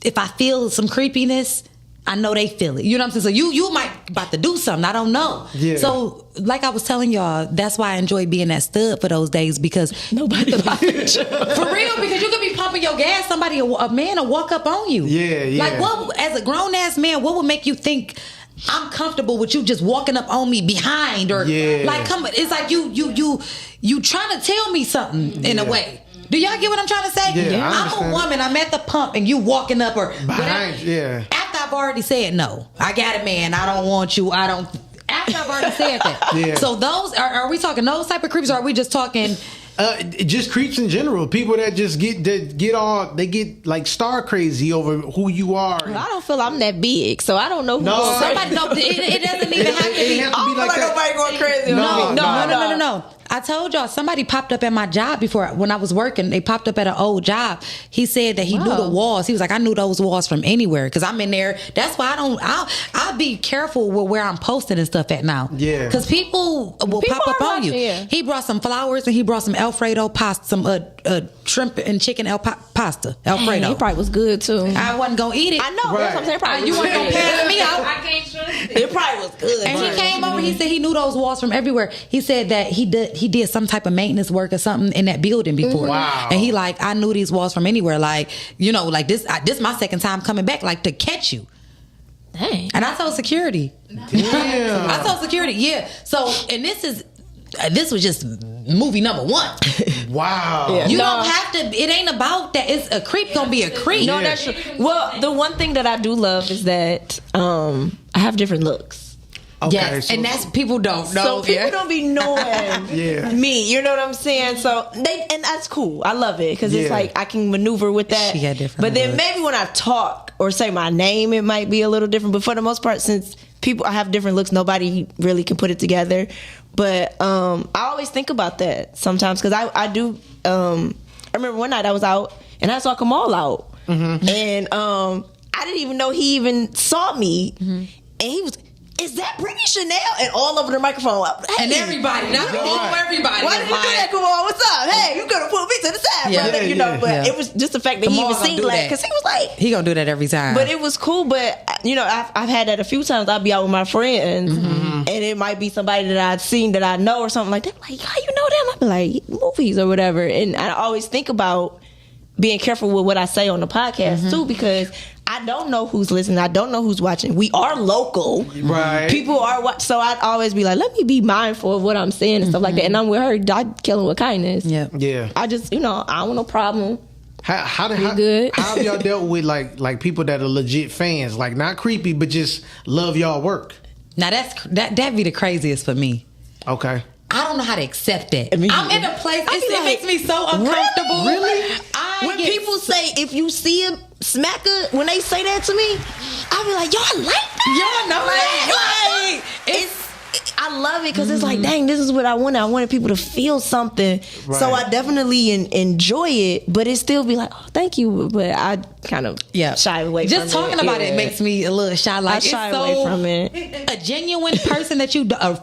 if I feel some creepiness, I know they feel it. You know what I'm saying? So you might about to do something. I don't know. Yeah. So like I was telling y'all, that's why I enjoy being that stud for those days, because Nobody bothers you. for real, because you could be pumping your gas, a man will walk up on you. Yeah. Like, what, as a grown ass man, what would make you think I'm comfortable with you just walking up on me behind, or like, come? It's like you trying to tell me something in a way. Do y'all get what I'm trying to say? Yeah, I'm a woman. I'm at the pump, and you walking up or behind. Yeah. After I've already said no, I got a man. I don't want you. I don't. After I've already said that. Yeah. So those are we talking those type of creeps, or are we just talking? Just creeps in general. People that just get like star crazy over who you are. I don't feel I'm that big, so I don't know who. No. Somebody, no, it doesn't even have to be. It have to be like that. Nobody going crazy. No. I told y'all, somebody popped up at my job before when I was working. They popped up at an old job. He said that he knew the walls. He was like, I knew those walls from anywhere because I'm in there. That's why I'll be careful with where I'm posting and stuff at now. Yeah. Because people will pop up on you. Yeah. He brought some flowers and he brought some Alfredo pasta, some shrimp and chicken pasta. Alfredo. It probably was good too. I wasn't gonna eat it. I know. That's what I'm saying. Probably You was weren't gonna good. pass me out. I can't trust it. It probably was good. And he came over. He said he knew those walls from everywhere. He said that he did some type of maintenance work or something in that building before. Wow. And he like, I knew these walls from anywhere. Like, you know, like this my second time coming back, like to catch you. Dang. And I told security. Damn. I told security. Yeah. So, and this was just movie number one. Wow. Yeah. You No. don't have to. It ain't about that. It's a creep gonna be a creep. No, that's true. Well, the one thing that I do love is that I have different looks. Okay. Yes, So, and that's people don't know. So people don't be knowing Yeah. me. You know what I'm saying? So and that's cool. I love it because it's Yeah. like I can maneuver with that. She got different But then looks. maybe when I talk or say my name, it might be a little different. But for the most part, since I have different looks, nobody really can put it together. But I always think about that sometimes because I do. I remember one night I was out and I saw Kamal out, and I didn't even know he even saw me, and he was. Is that Brittany Chanel? And all over the microphone. Hey, And everybody, not everybody. why did you do that? Come on, what's up? Hey, you could have put me to the side, Yeah. brother. Yeah, You know, yeah. but Yeah. it was just the fact that he Kamal even gonna seemed do like, that. because he was like, He gonna do that every time. but it was cool. But you know, I've had that a few times. I'll be out with my friends, and it might be somebody that I've seen that I know or something like that. Like, how you know them? I'll be like, movies or whatever. And I always think about being careful with what I say on the podcast too, because I don't know who's listening. I don't know who's watching. We are local, Right. People are watching, so I'd always be like, let me be mindful of what I'm saying and stuff like that. And I'm with her, I kill her with kindness. yeah. Yeah. I just, I don't want no problem. How good. how have y'all dealt with like people that are legit fans, like not creepy, but just love y'all work? Now that be the craziest for me. Okay. I don't know how to accept that. I mean, I'm in a place. I be It like, makes me so uncomfortable. Really? When people say, if you see a smacker, when they say that to me, I be like, y'all like that? Y'all know that. Like, I love it because it's like, dang, this is what I wanted. I wanted people to feel something. So Right. I definitely enjoy it, but it still be like, oh, thank you. But I kind of shy away from it. Just talking about it Yeah. makes me a little shy. Like, I shy it's away so, from it. A genuine person a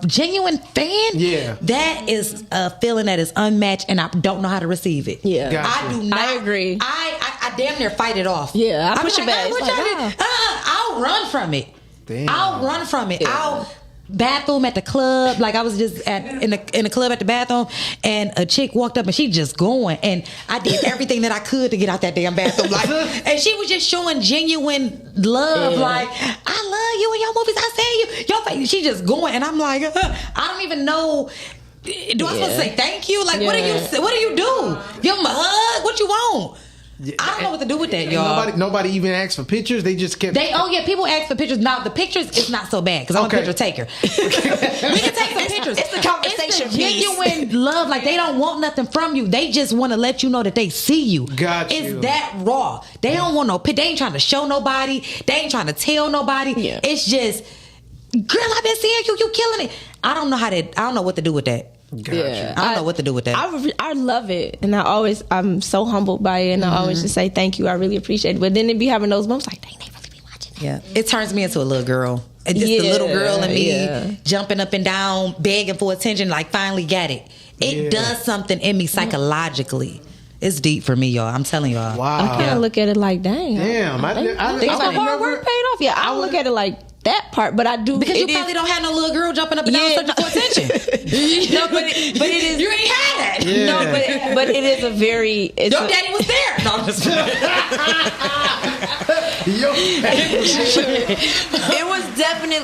genuine fan. Yeah. That is a feeling that is unmatched, and I don't know how to receive it. Yeah. Gotcha. I do not. I agree. I damn near fight it off. Yeah, I I'm push it back. What It's like, y'all do? I'll run from it. Damn. I'll run from it. Yeah. I'll bathroom at the club. Like I was just in the club at the bathroom, and a chick walked up and she just going, and I did everything that I could to get out that damn bathroom. Like, and she was just showing genuine love. Yeah. Like, I love you in your movies. I say you. Your face. She just going, and I'm like, I don't even know. Do I supposed to say thank you? Like, what do you do? Give them a hug? What you want? I don't know what to do with that, y'all. Nobody even asked for pictures. They just kept. People ask for pictures. Now the pictures is not so bad because I'm Okay. a picture taker. We can take some pictures. It's the conversation It's the piece. genuine love. Like they don't want nothing from you. They just want to let you know that they see you. Got you. It's that raw. They don't want no. They ain't trying to show nobody. They ain't trying to tell nobody. Yeah. It's just, girl, I've been seeing you. You killing it. I don't know what to do with that. Gotcha. I don't know what to do with that. I love it, and I'm so humbled by it, and I always just say thank you. I really appreciate it. But then it be having those moments like, dang, they really be watching that. Yeah, it turns me into a little girl. And just the little girl in me jumping up and down, begging for attention. Like finally got it. It does something in me psychologically. It's deep for me, y'all. I'm telling y'all. Wow. I kind of look at it like, dang. Damn. I think my hard work paid off. Yeah, I don't look at it like that part, but I do. Because you probably don't have no little girl jumping up and down searching for attention. No, but it is. You ain't had that. Yeah. No, but it is a very. Your daddy was there. No, I'm just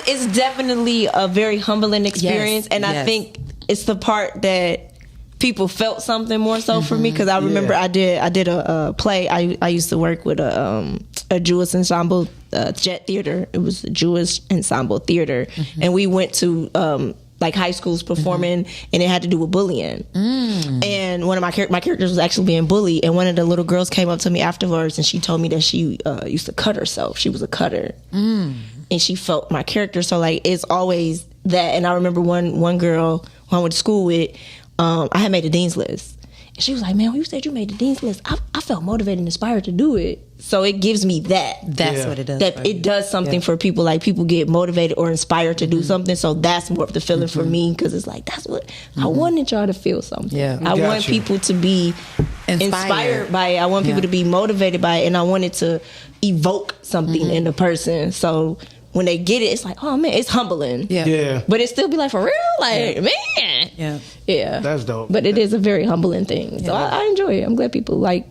It's definitely a very humbling experience, and I think it's the part that people felt something more so for me, because I remember I did a play. I used to work with a Jewish ensemble, Jet Theater. It was a Jewish ensemble theater, and we went to like high schools performing, and it had to do with bullying. And one of my characters was actually being bullied, and one of the little girls came up to me afterwards, and she told me that she used to cut herself. She was a cutter, and she felt my character. So like it's always that. And I remember one girl who I went to school with. I had made the dean's list. And she was like, man, when you said you made the dean's list, I felt motivated and inspired to do it. So it gives me that. That's what it does. That it does something for people. Like people get motivated or inspired to do something. So that's more of the feeling for me, because it's like, that's what I wanted y'all to feel something. Yeah. I want people to be inspired by it. I want people to be motivated by it. And I want it to evoke something in the person. So when they get it, it's like, oh man, it's humbling. Yeah. But it still be like, for real? Like, man. Yeah. That's dope. But it is a very humbling thing. So I enjoy it. I'm glad people like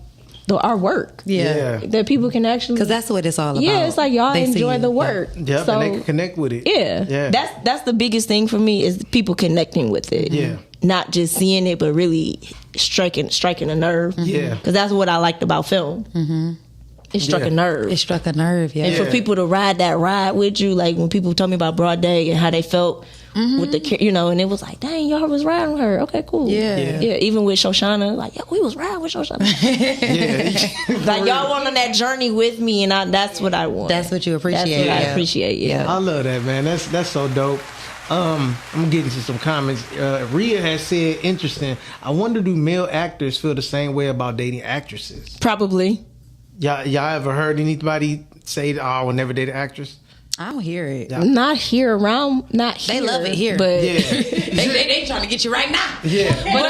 our work. Yeah. That people can actually. Because that's what it's all about. Yeah, it's like y'all enjoy the work. Yeah, so, and they can connect with it. Yeah. That's the biggest thing for me, is people connecting with it. Yeah. Not just seeing it, but really striking a nerve. Yeah. Because that's what I liked about film. It struck a nerve. It struck a nerve, yeah. And for people to ride that ride with you, like when people told me about Broad Day and how they felt with the, and it was like, dang, y'all was riding with her. Okay, cool. Yeah. Even with Shoshana, like, yeah, we was riding with Shoshana. Like y'all went on that journey with me, and that's what I want. That's what you appreciate. That's what I appreciate. Yeah. I love that, man. That's so dope. I'm getting to some comments. Rhea has said, interesting. I wonder, do male actors feel the same way about dating actresses? Probably. Y'all ever heard anybody say, I will never date an actress? I don't hear it. Not here around. Not here. They love it here. But they trying to get you right now. Yeah. But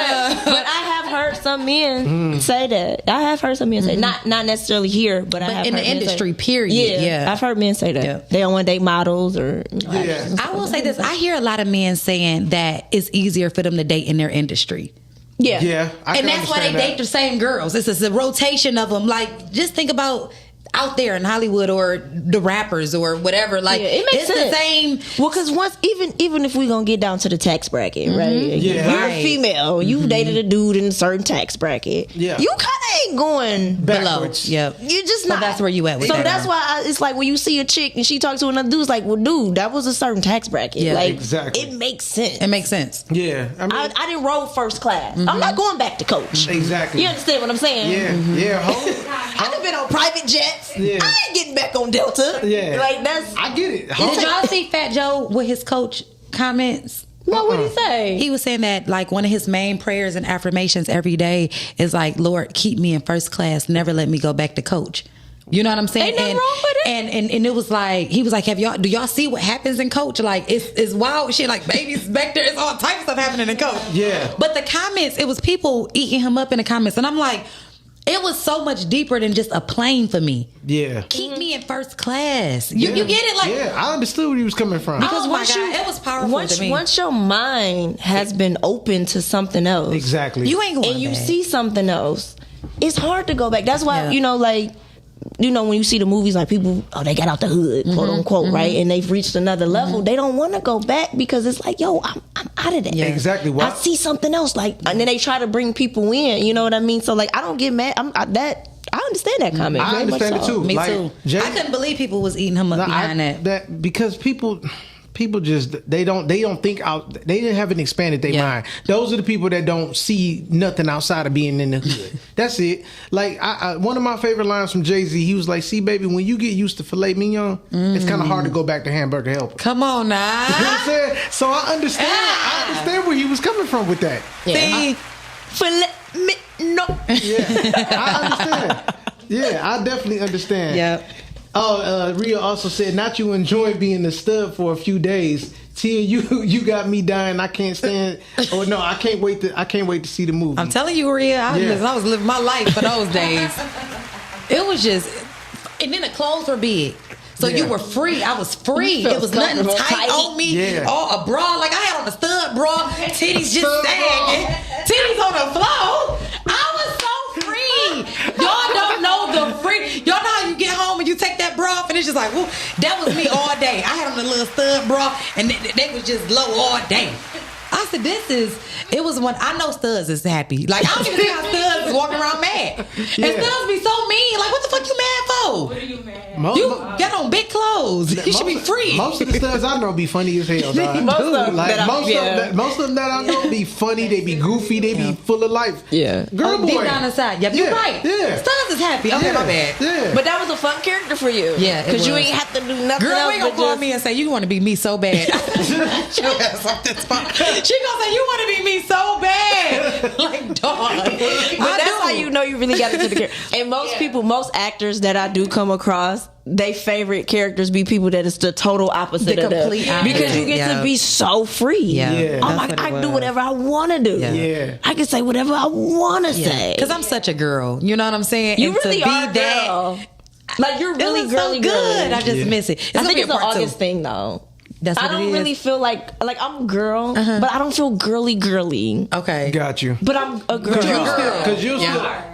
I have heard some men say that. I have heard some men say, not necessarily here, but I have in heard the men industry, say, period. Yeah. I've heard men say that. Yeah. They don't want to date models or. I will say this. I hear a lot of men saying that it's easier for them to date in their industry. Yeah. Yeah. And that's why they date the same girls. It's a rotation of them. Like, just think about out there in Hollywood or the rappers or whatever. Like, it makes sense. The same. Well, because once, even if we gonna get down to the tax bracket, right? Yeah. You're Right. a female. You dated a dude in a certain tax bracket. Yeah. You kind of ain't going backwards. Yep. You're just So not. that's where you at with So that. that's why it's like when you see a chick and she talks to another dude, it's like, well, dude, that was a certain tax bracket. Yeah. Like, Exactly. it makes sense. It makes sense. Yeah. I mean, I didn't roll first class. I'm not going back to coach. exactly. You understand what I'm saying? Yeah. I've been on private jets. Yeah. I ain't getting back on Delta. Yeah. Like that's. I get it. Did y'all see Fat Joe with his coach comments? No, what did he say? He was saying that like one of his main prayers and affirmations every day is like, Lord, keep me in first class, never let me go back to coach. You know what I'm saying? Ain't nothing wrong with it. And it was like, he was like, do y'all see what happens in coach? Like it's wild shit, like babies back there, it's all types of stuff happening in coach. Yeah. But the comments, it was people eating him up in the comments, and I'm like, it was so much deeper than just a plane for me. Yeah. Keep me in first class. You get it? Like, yeah, I understood where he was coming from. oh my God, it was powerful to me. Once your mind has been open to something else, Exactly. You ain't going and you back. see something else, it's hard to go back. That's why Yeah. when you see the movies, like people, they got out the hood, quote unquote, right, and they've reached another level. They don't want to go back because it's like, yo, I'm out of that. Yeah. Exactly. I see something else, like, and then they try to bring people in. You know what I mean? So like, I don't get mad. I understand that comment. I very much understand it so. too. Me Like, too. Jay- I couldn't believe people was eating him up behind that. Because people just they don't think out. They haven't expanded their Yeah. mind. Those are the people that don't see nothing outside of being in the hood. That's it. Like I one of my favorite lines from Jay-Z, he was like, "See, baby, when you get used to filet mignon, it's kind of hard to go back to hamburger helper." Come on now. You know what I'm saying? So I understand. I understand where he was coming from with that. See, Yeah, I understand. Yeah, I definitely understand. Yep. Oh, Rhea also said, not you enjoy being a stud for a few days. Tia, you got me dying. I can't stand. Oh no, I can't wait to see the movie. I'm telling you, Rhea, I was living my life for those days. It was just, and then the clothes were big. So you were free. I was free. It was nothing tight on me. Yeah. Or a bra. Like I had on a stud bra. Titties just sagging. Titties on the floor. I was so free. Y'all don't know the free. Y'all know how you get home and you take that bra off and it's just like, whoo. That was me all day. I had on a little stud bra and they was just low all day. I said, it was when I know Studs is happy. Like, I don't even see how Studs is walking around mad. And Studs be so mean. Like, what the fuck you mad for? What are you mad? You got on big clothes. You should be free. Most of the Studs I know be funny as hell, dog. Most of them that I know be funny. They be goofy. They be full of life. Yeah. Girl boy. Deep down inside. Yep, you're right. Yeah. Studs is happy. Okay, my bad. Yeah. But that was a fun character for you. Yeah, it Because you was. ain't have to do nothing Girl, else. we gonna but call just- me and say, you want to be me so bad. She gonna say, you want to be me so bad. Like, dog. But that's how you know you really got into the character. And most actors that I do come across, they favorite characters be people that is the total opposite The of them. complete opposite. Because you get to be so free. Yeah. Oh my, That's what I it can do was. whatever I want to do. Yeah. I can say whatever I want to say. Because I'm such a girl. You know what I'm saying? You And to really be are that, girl. Like you're it really was girly so good. I just miss it. I gonna think be it's a an part August two. thing though. That's what I don't it is. really feel like I'm a girl, but I don't feel girly. Okay. Got you. But I'm a girl. Because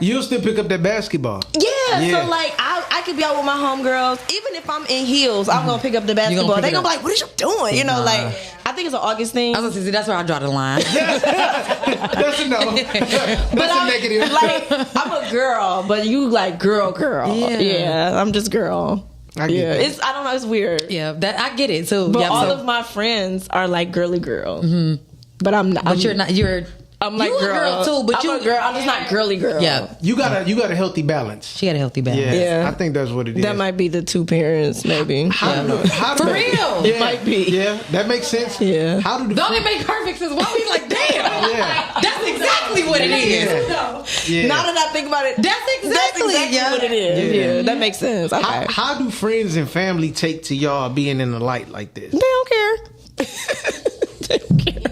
you'll still pick up that basketball. Yeah, so like I could be out with my homegirls. Even if I'm in heels, I'm gonna pick up the basketball. pick They it gonna be up. like, "What is you doing?" You know, like I think it's an August thing. I was gonna say, that's where I draw the line. That's a no. That's a negative. Like I'm a girl, but you like girl. Yeah. I'm just girl. I get that. It's I don't know. It's weird. Yeah, that I get it too. But Yeah, all so- of my friends are like girly girl. But I'm not. but you're not. I'm like you a girl too, but I'm you a girl. I'm just not girly girl. Yeah, You got a healthy balance. she had a healthy balance. Yeah. I think that's what it is. That might be the two parents, maybe. How do For real. Yeah, might be. Yeah, that makes sense. Yeah. How do the Don't it make perfect sense? Why we like, damn? Yeah. That's exactly what it is. Yeah. Now that I think about it, That's exactly what it is. Yeah, that makes sense. Okay. How do friends and family take to y'all being in the light like this? They don't care. They don't care.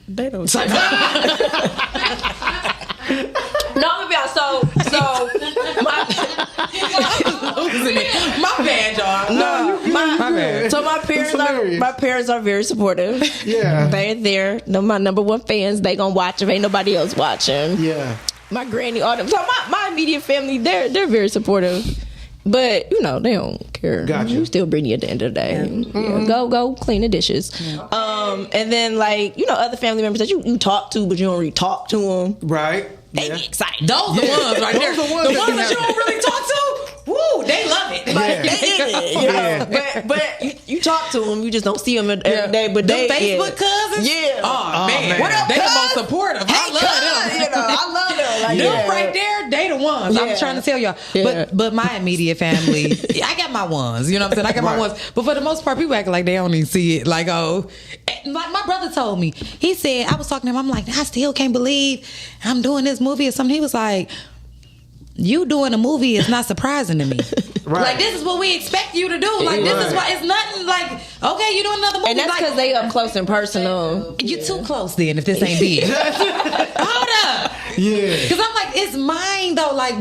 They don't care. No, I'm gonna be honest. So My bad, y'all. my bad. So my parents are very supportive. Yeah. They're there. No, my number one fans. They gonna watch if ain't nobody else watching. Yeah. My granny, all them. So my immediate family, they're very supportive. But you know they don't care. Gotcha. You still Brittany at the end of the day. Yeah, go clean the dishes. And then like other family members that you talk to, but you don't really talk to them. Right. They Yeah. be excited. Those the ones right there. Those The the ones ones that you don't really talk to. Woo, they love it. Yeah. They in it, Yeah. But you talk to them, you just don't see them every day. But The they Facebook cousins. Yeah. Oh, man. man. What up, They the cuz? most supportive. I love them. I love them. Like, Them right there, they the ones. Yeah. I'm trying to tell y'all. Yeah. But my immediate family, I got my ones. You know what I'm saying? I got my Right. ones. But for the most part, people act like they don't even see it. Like, like my brother told me. He said, I was talking to him. I'm like, I still can't believe I'm doing this movie or something. He was like, you doing a movie is not surprising to me. Right. Like, this is what we expect you to do. Like, this is why it's nothing like, okay, you doing another movie. And that's like, because they up close and personal. you too close then if this ain't big. Hold up. Yeah. Because I'm like, it's mine though. Like,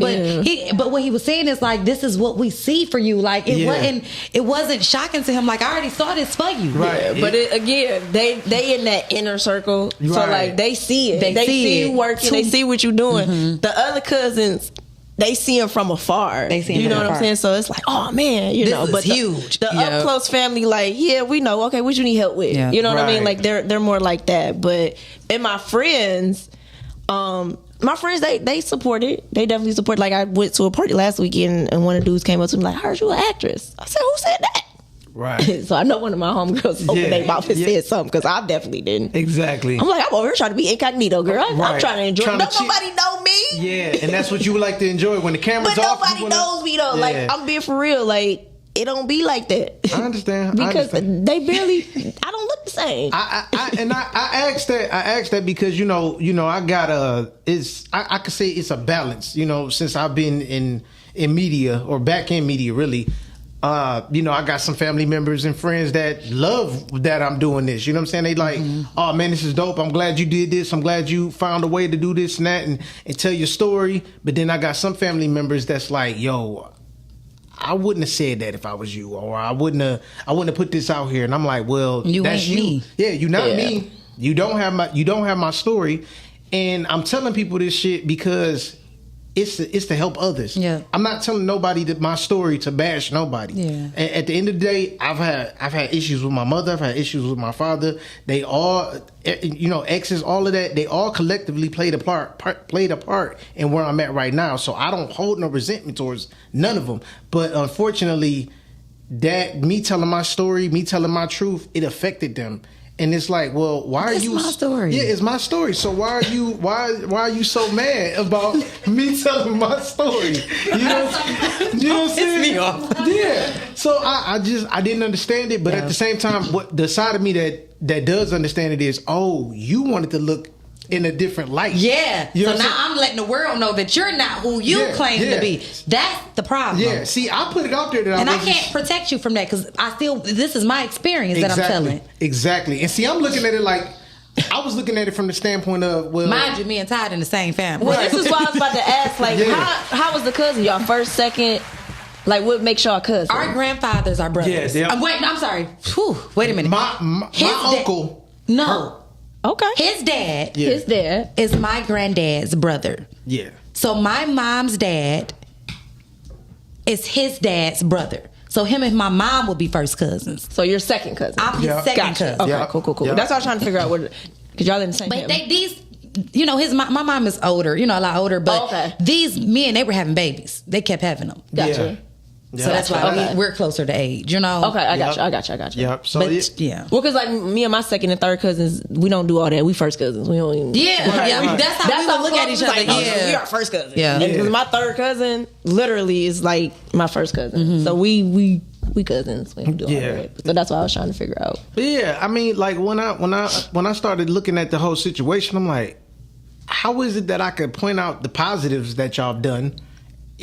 but what he was saying is like, this is what we see for you. Like, it wasn't shocking to him. Like, I already saw this for you. Right. But again, they in that inner circle, so Right. like they see it. They see see it. you working. They see what you doing. The other cousins, they see him from afar. They see him you know from what I'm afar. saying? So it's like, oh man, This know. is But huge. The Yeah. up close family, like, yeah, we know. Okay, what you need help with? Yeah. You know what I mean? Right. Like they're more like that. But in my friends, they support it. They definitely support. Like I went to a party last weekend and one of the dudes came up to me like, "I heard you an actress." I said, "Who said that?" Right. So I know one of my homegirls opened Yeah. their mouth and Yeah. said something because I definitely didn't. Exactly. I'm like, I'm over here trying to be incognito, girl. I'm Right. trying to enjoy. Trying to Don't nobody know me. Yeah, and that's what you would like to enjoy when the camera's But off. nobody you wanna- knows me though. Yeah. Like I'm being for real. Like it don't be like that. I understand. because I understand. they barely. I don't look the same. I asked that because I got I could say it's a balance. Since I've been in media or back in media, really, You know, I got some family members and friends that love that I'm doing this. You know what I'm saying? They like, oh man, this is dope. I'm glad you did this. I'm glad you found a way to do this and that and tell your story. But then I got some family members that's like, yo, I wouldn't have said that if I was you, or I wouldn't have put this out here. And I'm like, well, You that's ain't you. me. Yeah, you're not me. You don't have my story. And I'm telling people this shit because it's to help others. Yeah. I'm not telling nobody that my story to bash nobody. Yeah. At the end of the day, I've had issues with my mother. I've had issues with my father. They all, you know, exes, all of that. They all collectively played a part in where I'm at right now. So I don't hold no resentment towards none of them. But unfortunately, that me telling my story, me telling my truth, it affected them. And it's like, well, why are you? It's my story. Yeah, it's my story. So why are you so mad about me telling my story? You know what I'm saying? me off. Yeah. So I didn't understand it, but at the same time, what the side of me that does understand it is, oh, you wanted to look in a different light. Yeah. You know So what now I'm letting the world know that you're not who you Yeah, claim yeah. to be. That's the problem. Yeah. See, I put it out there that And I wasn't- can't protect you from that because this is my experience that I'm telling. Exactly. And see, I'm looking at it like, I was looking at it from the standpoint of, well, Mind you, me and Todd in the same family. Well, this is what I was about to ask. Like, Yeah. how was the cousin? Y'all first, second? Like, what makes y'all cousins? Our grandfathers are brothers. Yeah, Wait, no, I'm sorry. Whew, wait a minute. my His uncle. No. Okay. His dad Yeah. His dad. is my granddad's brother. Yeah. So my mom's dad is his dad's brother. So him and my mom will be first cousins. So you're second cousin. I'm his Yeah. second Gotcha. cousin. Okay, Yeah. cool. Yeah. That's what I was trying to figure out. Because y'all in the same But family. these, you know, my mom is older, you know, a lot older. But Okay. me and they were having babies. They kept having them. Gotcha. Yeah. So that's why Okay. we're closer to age, you know. Okay, I got Yep. you. Yep. So But yeah. Well, because like me and my second and third cousins, we don't do all that. We first cousins. We don't even. Yeah, yeah. That's how we would look at each other. Like, oh, Yeah. we are first cousins. Yeah. And 'cause Yeah. my third cousin literally is like my first cousin. So we cousins. We don't do all Yeah. that. So that's what I was trying to figure out. But yeah, I mean, like when I started looking at the whole situation, I'm like, how is it that I could point out the positives that y'all have done,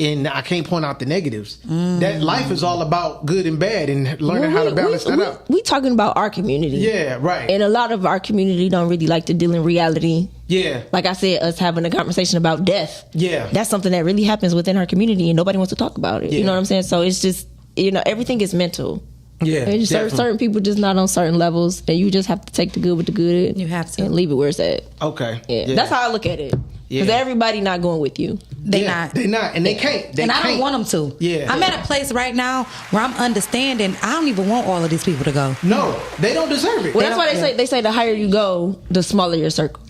and I can't point out the negatives? That life is all about good and bad, and learning how to balance that out. We talking about our community. Yeah, right. And a lot of our community don't really like to deal in reality. Yeah, Like I said, us having a conversation about death. Yeah. That's something that really happens within our community and nobody wants to talk about it. Yeah. You know what I'm saying? So it's just, you know, everything is mental. yeah. And certain people just not on certain levels, and you just have to take the good with the good. You have to. and leave it where it's at. Okay. Yeah, that's how I look at it. Because Yeah. everybody not going with you. They Yeah, not. They not, and they can't. They and I don't can't. want them to. Yeah. I'm at a place right now where I'm understanding. I don't even want all of these people to go. No, they don't deserve it. Well, that's why they say the higher you go, the smaller your circle.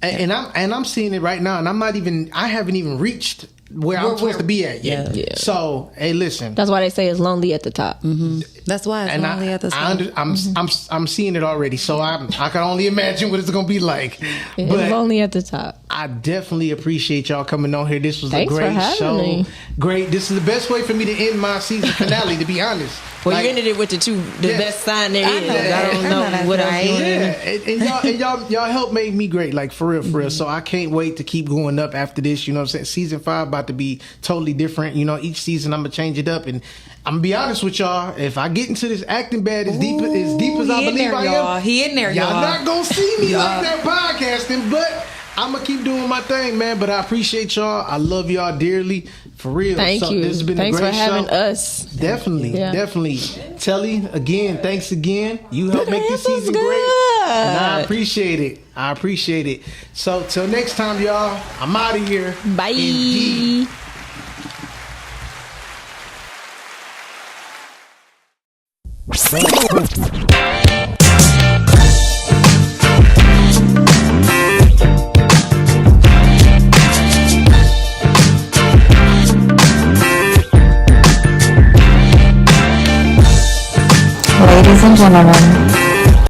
And I'm seeing it right now, and I haven't even reached where I'm supposed to be at yet. Yeah. So, hey, listen. That's why they say it's lonely at the top. That's why it's And lonely at this point. I'm seeing it already, so I can only imagine what it's gonna be like. It's But lonely at the top. I definitely appreciate y'all coming on here. This was Thanks a for great having show. me. Great. This is the best way for me to end my season finale, to be honest. Well, Like, you ended it with the Yeah. best sign there I is. know that. I don't I know know that's what else right. you want to yeah, and y'all helped make me great, like for real. So I can't wait to keep going up after this. You know what I'm saying? Season 5 about to be totally different. You know, each season I'm gonna change it up, and I'm gonna be honest with y'all. If I get into this acting bad as deep as I he in believe there, I y'all. am, He in there, y'all y'all. not gonna see me like that podcasting, but I'm gonna keep doing my thing, man. But I appreciate y'all. I love y'all dearly, for real. Thank you. This has been Thanks a great for having show. us. Definitely, Yeah. definitely. Telly, again, thanks again. You helped make this This was season great. good. And I appreciate it. So till next time, y'all, I'm out of here. Bye. Indeed. Ladies and gentlemen,